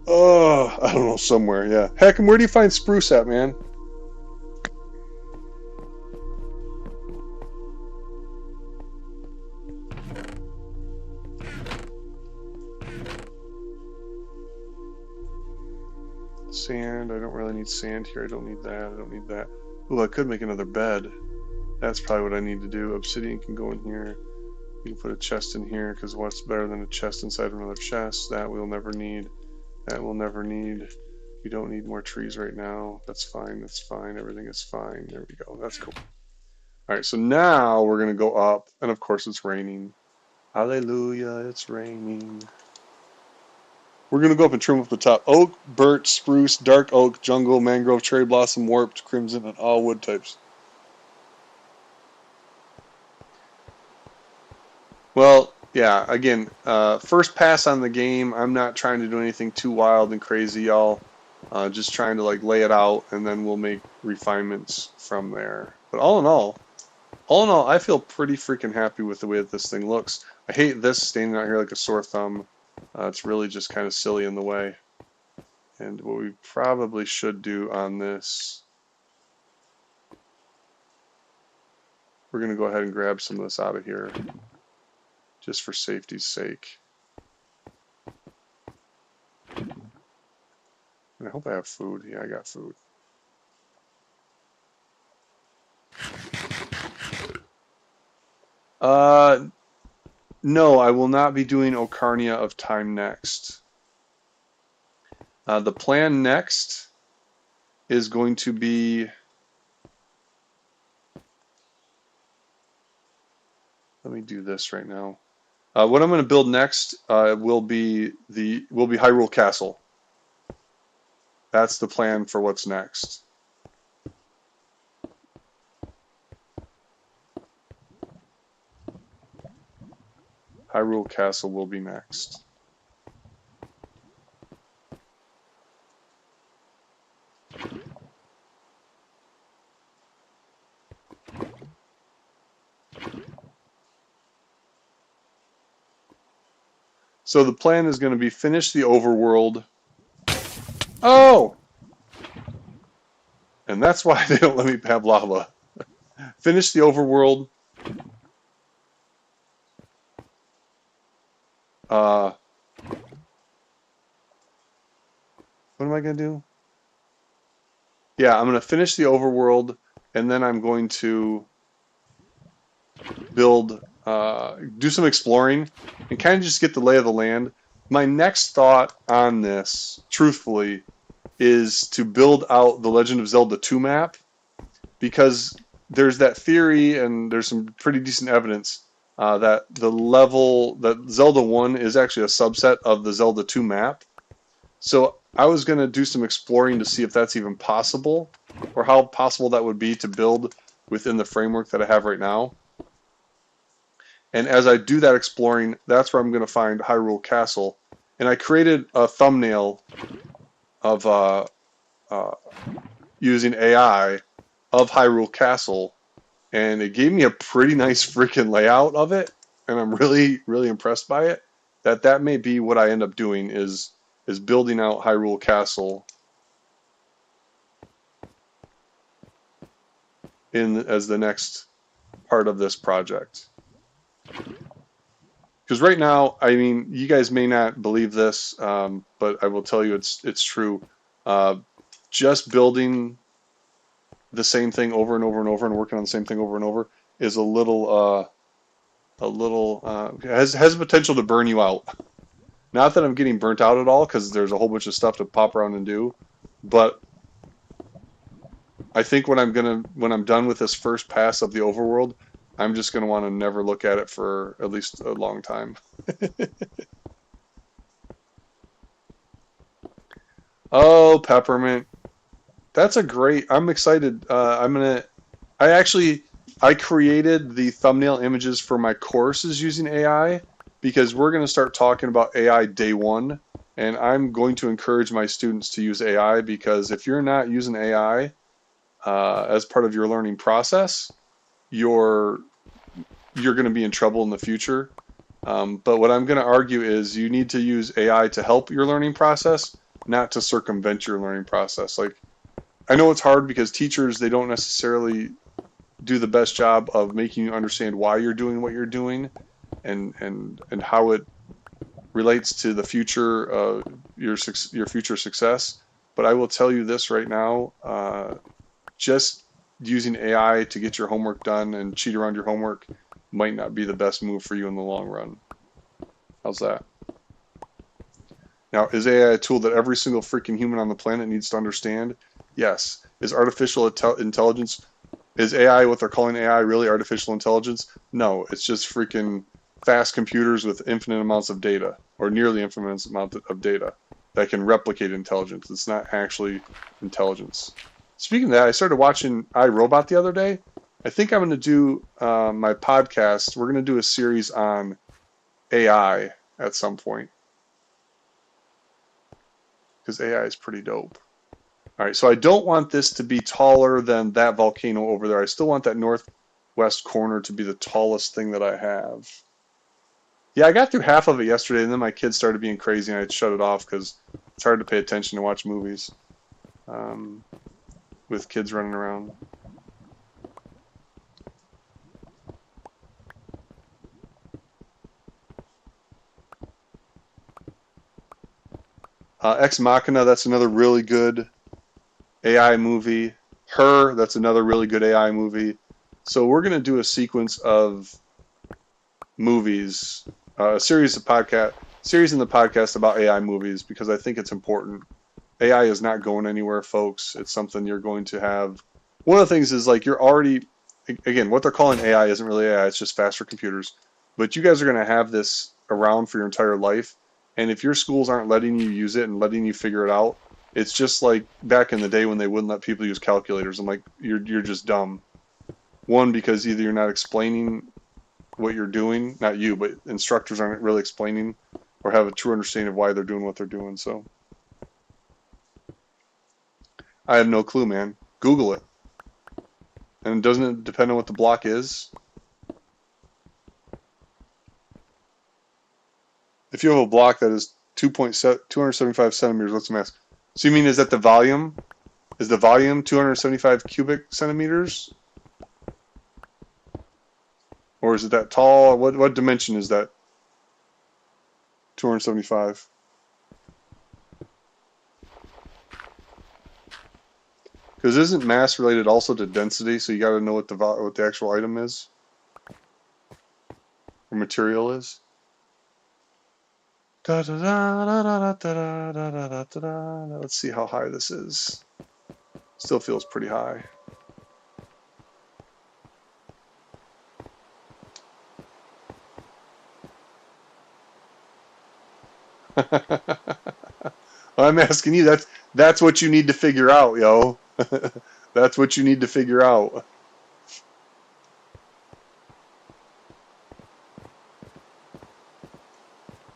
Oh, I don't know, somewhere, yeah. Heck, where do you find spruce at, man? Sand, I don't really need sand here. I don't need that, I don't need that. Ooh, I could make another bed. That's probably what I need to do. Obsidian can go in here. You can put a chest in here, because what's better than a chest inside of another chest? That we'll never need. That we'll never need. We don't need more trees right now. That's fine, that's fine. Everything is fine. There we go. That's cool. Alright, so now we're going to go up, and of course it's raining. Hallelujah, it's raining. We're going to go up and trim up the top. Oak, birch, spruce, dark oak, jungle, mangrove, cherry blossom, warped, crimson, and all wood types. Well, yeah, again, first pass on the game. I'm not trying to do anything too wild and crazy, y'all. Just trying to like lay it out, and then we'll make refinements from there. But all in all, I feel pretty freaking happy with the way that this thing looks. I hate this standing out here like a sore thumb. It's really just kind of silly in the way. And what we probably should do on this, we're going to go ahead and grab some of this out of here, just for safety's sake. And I hope I have food. Yeah, I got food. No, I will not be doing Ocarina of Time next. The plan next is going to be... Let me do this right now. What I'm going to build next will be Hyrule Castle. That's the plan for what's next. Hyrule Castle will be next. So the plan is going to be finish the overworld. Oh! And that's why they don't let me have lava. Finish the overworld. What am I going to do? Yeah, I'm going to finish the overworld, and then I'm going to build, do some exploring, and kind of just get the lay of the land. My next thought on this, truthfully, is to build out the Legend of Zelda 2 map, because there's that theory, and there's some pretty decent evidence that that Zelda 1 is actually a subset of the Zelda 2 map. So I was going to do some exploring to see if that's even possible, or how possible that would be to build within the framework that I have right now. And as I do that exploring, that's where I'm going to find Hyrule Castle. And I created a thumbnail of using AI of Hyrule Castle, and it gave me a pretty nice freaking layout of it, and I'm really, really impressed by it. That may be what I end up doing is building out Hyrule Castle as the next part of this project. Because right now, I mean, you guys may not believe this, but I will tell you it's true. Uh, just building the same thing over and over and over and working on the same thing over and over is a little has the potential to burn you out. Not that I'm getting burnt out at all, because there's a whole bunch of stuff to pop around and do, but I think when I'm done with this first pass of the overworld, I'm just gonna want to never look at it for at least a long time. Oh, peppermint. That's a great. I'm excited. I actually I created the thumbnail images for my courses using AI because we're going to start talking about AI day one, and I'm going to encourage my students to use AI because if you're not using AI as part of your learning process, you're you're going to be in trouble in the future. But what I'm going to argue is you need to use AI to help your learning process, not to circumvent your learning process. Like I know it's hard because teachers they don't necessarily do the best job of making you understand why you're doing what you're doing and how it relates to the future your future success. But I will tell you this right now, just using AI to get your homework done and cheat around your homework might not be the best move for you in the long run. How's that? Now, is AI a tool that every single freaking human on the planet needs to understand? Yes. Is artificial intelligence, is AI what they're calling AI really artificial intelligence? No, it's just freaking fast computers with infinite amounts of data, or nearly infinite amount of data that can replicate intelligence. It's not actually intelligence. Speaking of that, I started watching iRobot the other day. I think I'm going to do my podcast. We're going to do a series on AI at some point because AI is pretty dope. All right, so I don't want this to be taller than that volcano over there. I still want that northwest corner to be the tallest thing that I have. Yeah, I got through half of it yesterday, and then my kids started being crazy, and I shut it off because it's hard to pay attention to watch movies with kids running around. Ex Machina, that's another really good AI movie. Her, that's another really good AI movie. So we're going to do a sequence of movies, a series in the podcast about AI movies because I think it's important. AI is not going anywhere, folks. It's something you're going to have. One of the things is like you're already, again, what they're calling AI isn't really AI. It's just faster computers. But you guys are going to have this around for your entire life. And if your schools aren't letting you use it and letting you figure it out, it's just like back in the day when they wouldn't let people use calculators. I'm like, you're just dumb. One, because either you're not explaining what you're doing, not you, but instructors aren't really explaining or have a true understanding of why they're doing what they're doing. So I have no clue, man. Google it. And doesn't it depend on what the block is? If you have a block that is 275 centimeters, what's the mass? So you mean is that the volume? Is the volume 275 cubic centimeters? Or is it that tall? What dimension is that? 275. Because isn't mass related also to density? So you got to know what the actual item is, or material is. Let's see how high this is. Still feels pretty high. I'm asking you. That's what you need to figure out, yo. That's what you need to figure out.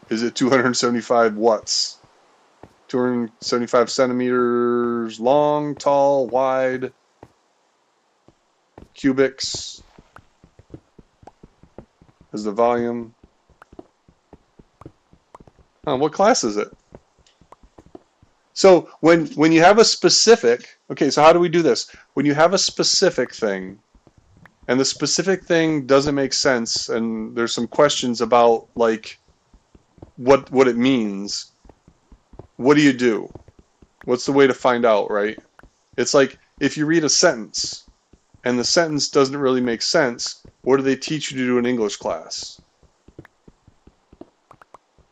Is it 275 watts? 275 centimeters long, tall, wide, cubics is the volume. Oh, what class is it? So when you have a specific, okay, so how do we do this? When you have a specific thing, and the specific thing doesn't make sense, and there's some questions about like what it means, what do you do? What's the way to find out, right? It's like if you read a sentence and the sentence doesn't really make sense, what do they teach you to do in English class?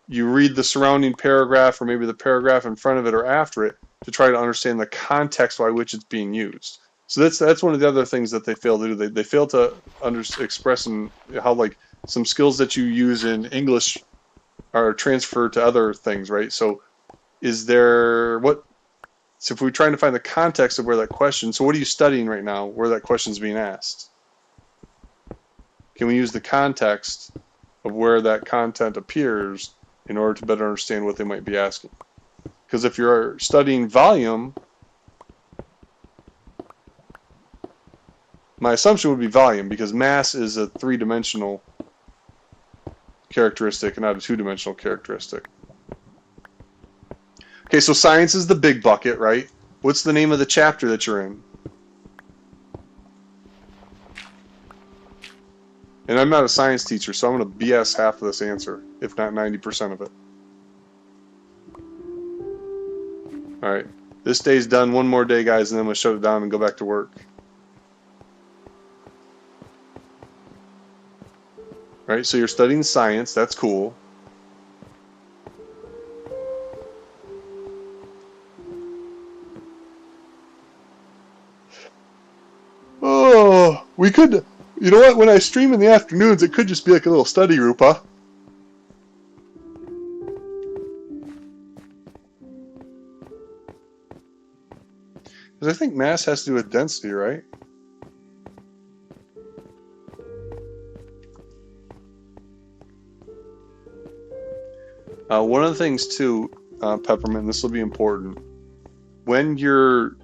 You read the surrounding paragraph or maybe the paragraph in front of it or after it to try to understand the context by which it's being used. So that's one of the other things that they fail to do. They fail to express in how like some skills that you use in English are transferred to other things, right? So is there what? So if we're trying to find the context of where that question, so what are you studying right now, where that question is being asked? Can we use the context of where that content appears in order to better understand what they might be asking? Because if you're studying volume, my assumption would be volume, because mass is a three-dimensional characteristic and not a two-dimensional characteristic. Okay, so science is the big bucket, right? What's the name of the chapter that you're in? And I'm not a science teacher, so I'm going to BS half of this answer, if not 90% of it. All right, this day's done. One more day, guys, and then we'll shut it down and go back to work. All right, so you're studying science. That's cool. Oh, we could, you know what? When I stream in the afternoons, it could just be like a little study group, huh? Because I think mass has to do with density, right? One of the things too, Peppermint, this will be important. When you're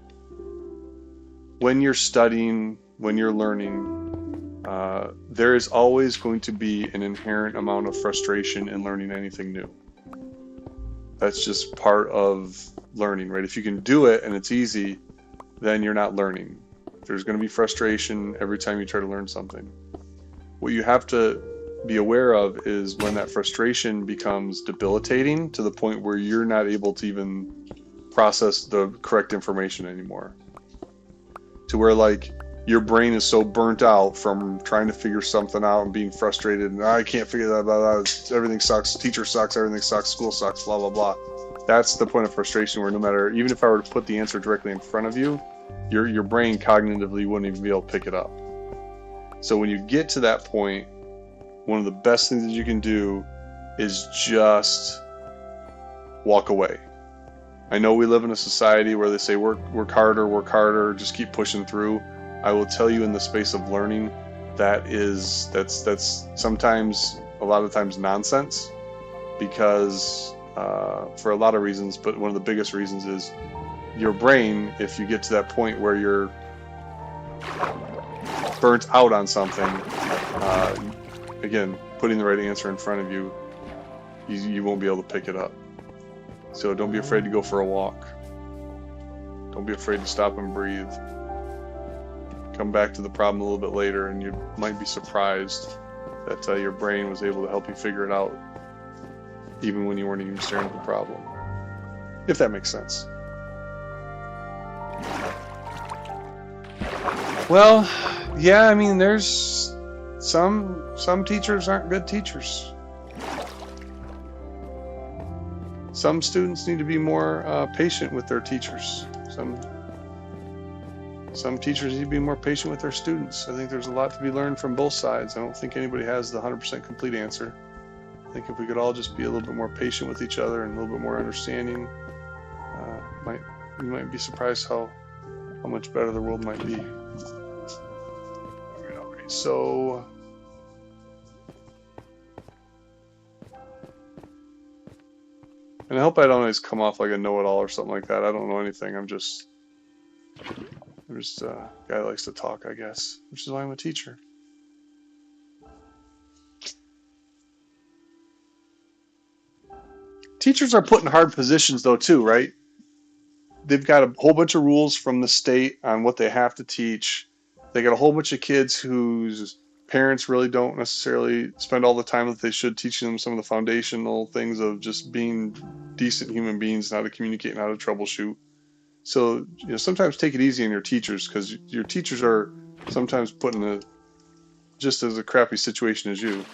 studying, when you're learning, there is always going to be an inherent amount of frustration in learning anything new. That's just part of learning, right? If you can do it and it's easy, then you're not learning. There's going to be frustration every time you try to learn something. What you have to be aware of is when that frustration becomes debilitating to the point where you're not able to even process the correct information anymore. To where like your brain is so burnt out from trying to figure something out and being frustrated and I can't figure that out, everything sucks, teacher sucks, everything sucks, school sucks, blah blah blah. That's the point of frustration where no matter, even if I were to put the answer directly in front of you, your brain cognitively wouldn't even be able to pick it up. So when you get to that point, one of the best things that you can do is just walk away. I know we live in a society where they say work harder, just keep pushing through. I will tell you in the space of learning, that's sometimes, a lot of times, nonsense, because for a lot of reasons, but one of the biggest reasons is your brain, if you get to that point where you're burnt out on something, again, putting the right answer in front of you, you won't be able to pick it up. So don't be afraid to go for a walk. Don't be afraid to stop and breathe. Come back to the problem a little bit later and you might be surprised that your brain was able to help you figure it out even when you weren't even staring at the problem. If that makes sense. Well, yeah, I mean, there's some teachers aren't good teachers. Some students need to be more patient with their teachers. Some teachers need to be more patient with their students. I think there's a lot to be learned from both sides. I don't think anybody has the 100% complete answer. I think if we could all just be a little bit more patient with each other and a little bit more understanding, you might be surprised how much better the world might be. All right, so and I hope I don't always come off like a know-it-all or something like that. I don't know anything. I'm just a guy that likes to talk, I guess, which is why I'm a teacher. Teachers are put in hard positions, though, too, right? They've got a whole bunch of rules from the state on what they have to teach. They got a whole bunch of kids whose parents really don't necessarily spend all the time that they should teaching them some of the foundational things of just being decent human beings, and how to communicate and how to troubleshoot. So, sometimes take it easy on your teachers, because your teachers are sometimes put in a just as a crappy situation as you.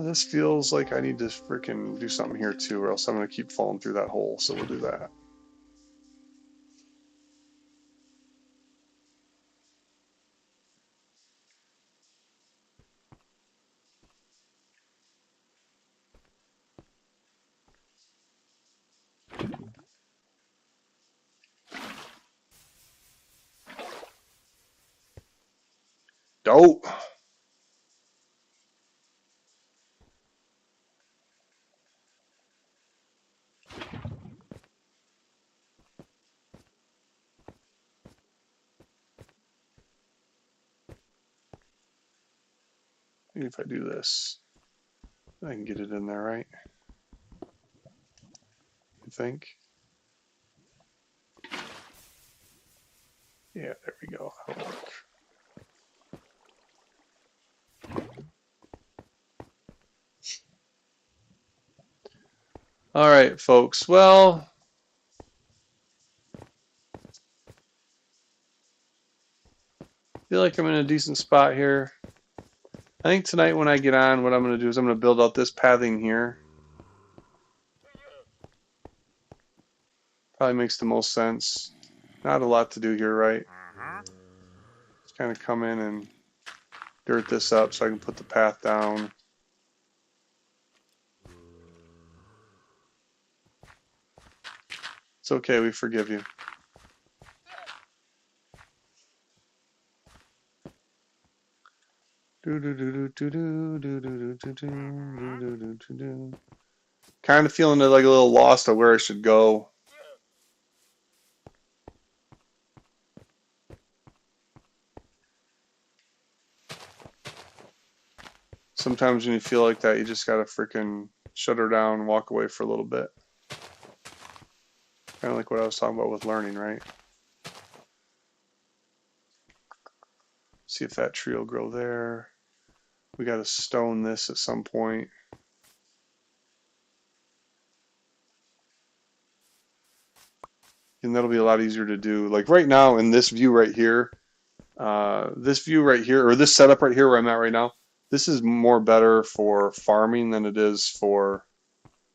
This feels like I need to freaking do something here too, or else I'm going to keep falling through that hole. So we'll do that. Dope. Maybe if I do this, I can get it in there, right? I think. Yeah, there we go. That'll work. All right, folks. Well, I feel like I'm in a decent spot here. I think tonight when I get on, what I'm going to do is I'm going to build out this pathing here. Probably makes the most sense. Not a lot to do here, right? Just kind of come in and dirt this up so I can put the path down. It's okay, we forgive you. Kind of feeling like a little lost of where I should go. Sometimes when you feel like that, you just gotta freaking shut her down and walk away for a little bit. Kind of like what I was talking about with learning, right? See if that tree will grow there. We gotta stone this at some point. And that'll be a lot easier to do. Like right now in this view right here, or this setup right here where I'm at right now, this is more better for farming than it is for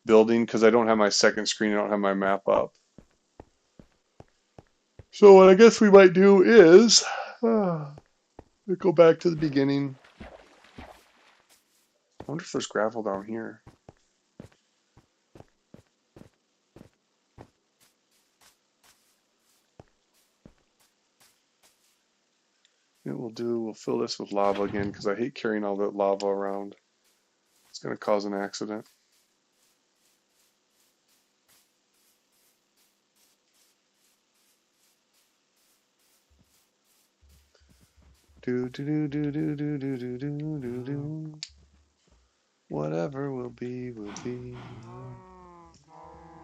building, because I don't have my second screen, I don't have my map up. So what I guess we might do is go back to the beginning. I wonder if there's gravel down here. We'll fill this with lava again, because I hate carrying all that lava around. It's going to cause an accident. Whatever will be, will be.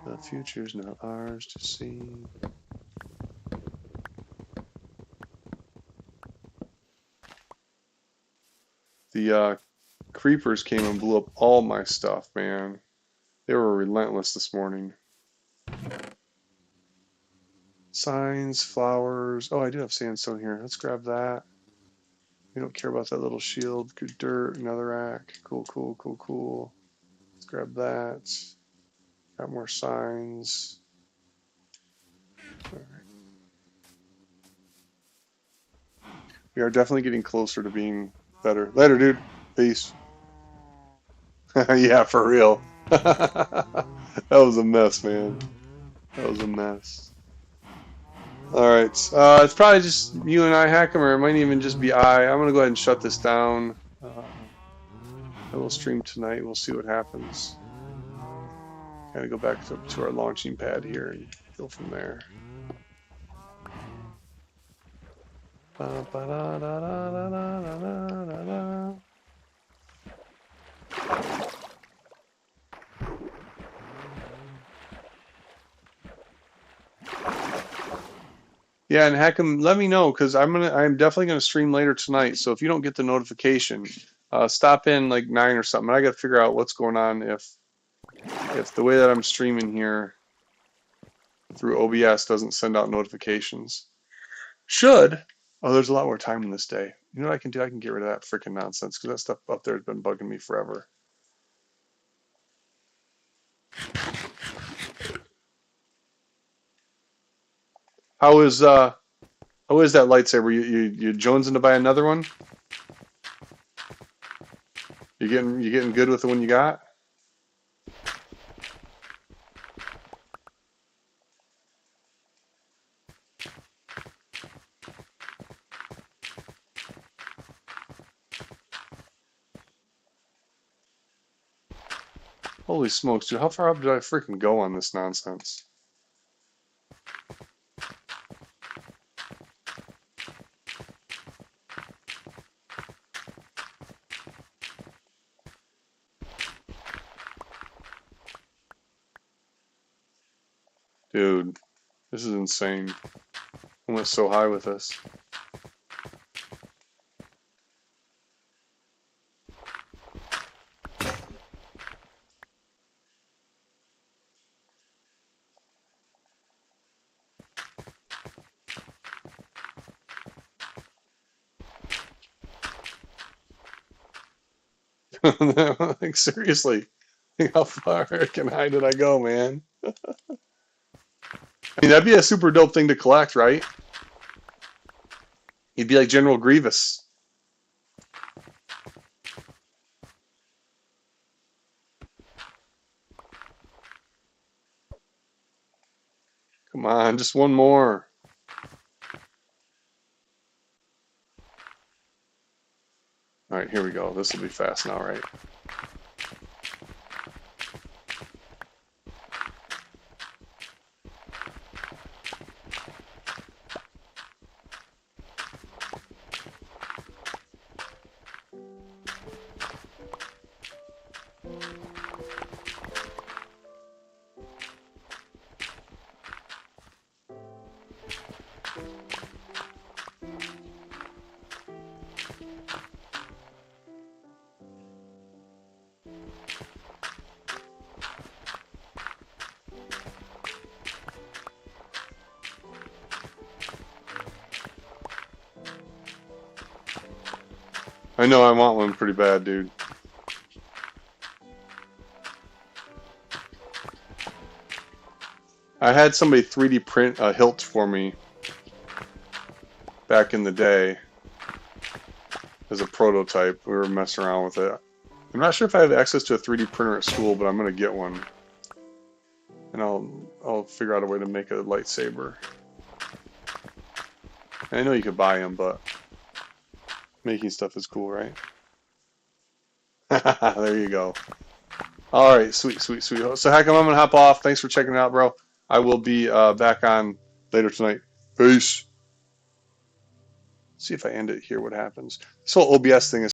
The future's not ours to see. The creepers came and blew up all my stuff, man. They were relentless this morning. Signs, flowers. Oh, I do have sandstone here. Let's grab that. We don't care about that little shield. Good dirt, another rack. Cool, cool, cool, cool. Let's grab that. Got more signs. All right. We are definitely getting closer to being better. Later, dude. Peace. Yeah, for real. That was a mess, man. That was a mess. Alright, it's probably just you and I, Hack'em, or it might even just be I. I'm going to go ahead and shut this down. I will stream tonight. We'll see what happens. Kind of go back to our launching pad here and go from there. Yeah, and Hackham, let me know because I'm definitely gonna stream later tonight. So if you don't get the notification, stop in like 9 or something. I got to figure out what's going on if the way that I'm streaming here through OBS doesn't send out notifications. Should. Oh, there's a lot more time in this day. You know what I can do? I can get rid of that freaking nonsense because that stuff up there has been bugging me forever. How is that lightsaber? You jonesing to buy another one? You getting good with the one you got? Holy smokes, dude! How far up did I freaking go on this nonsense? Dude, this is insane. I went so high with this. Like seriously, how far and high did I go, man? I mean, that'd be a super dope thing to collect, right? He'd be like General Grievous. Come on, just one more. All right, here we go. This will be fast now, right? I know I want one pretty bad, dude. I had somebody 3D print a hilt for me back in the day as a prototype. We were messing around with it. I'm not sure if I have access to a 3D printer at school, but I'm gonna get one, and I'll figure out a way to make a lightsaber. And I know you could buy them, but making stuff is cool, right? There you go. All right, sweet, sweet, sweet. So, Hackham, I'm gonna hop off. Thanks for checking it out, bro. I will be back on later tonight. Peace. See if I end it here. What happens? This whole OBS thing is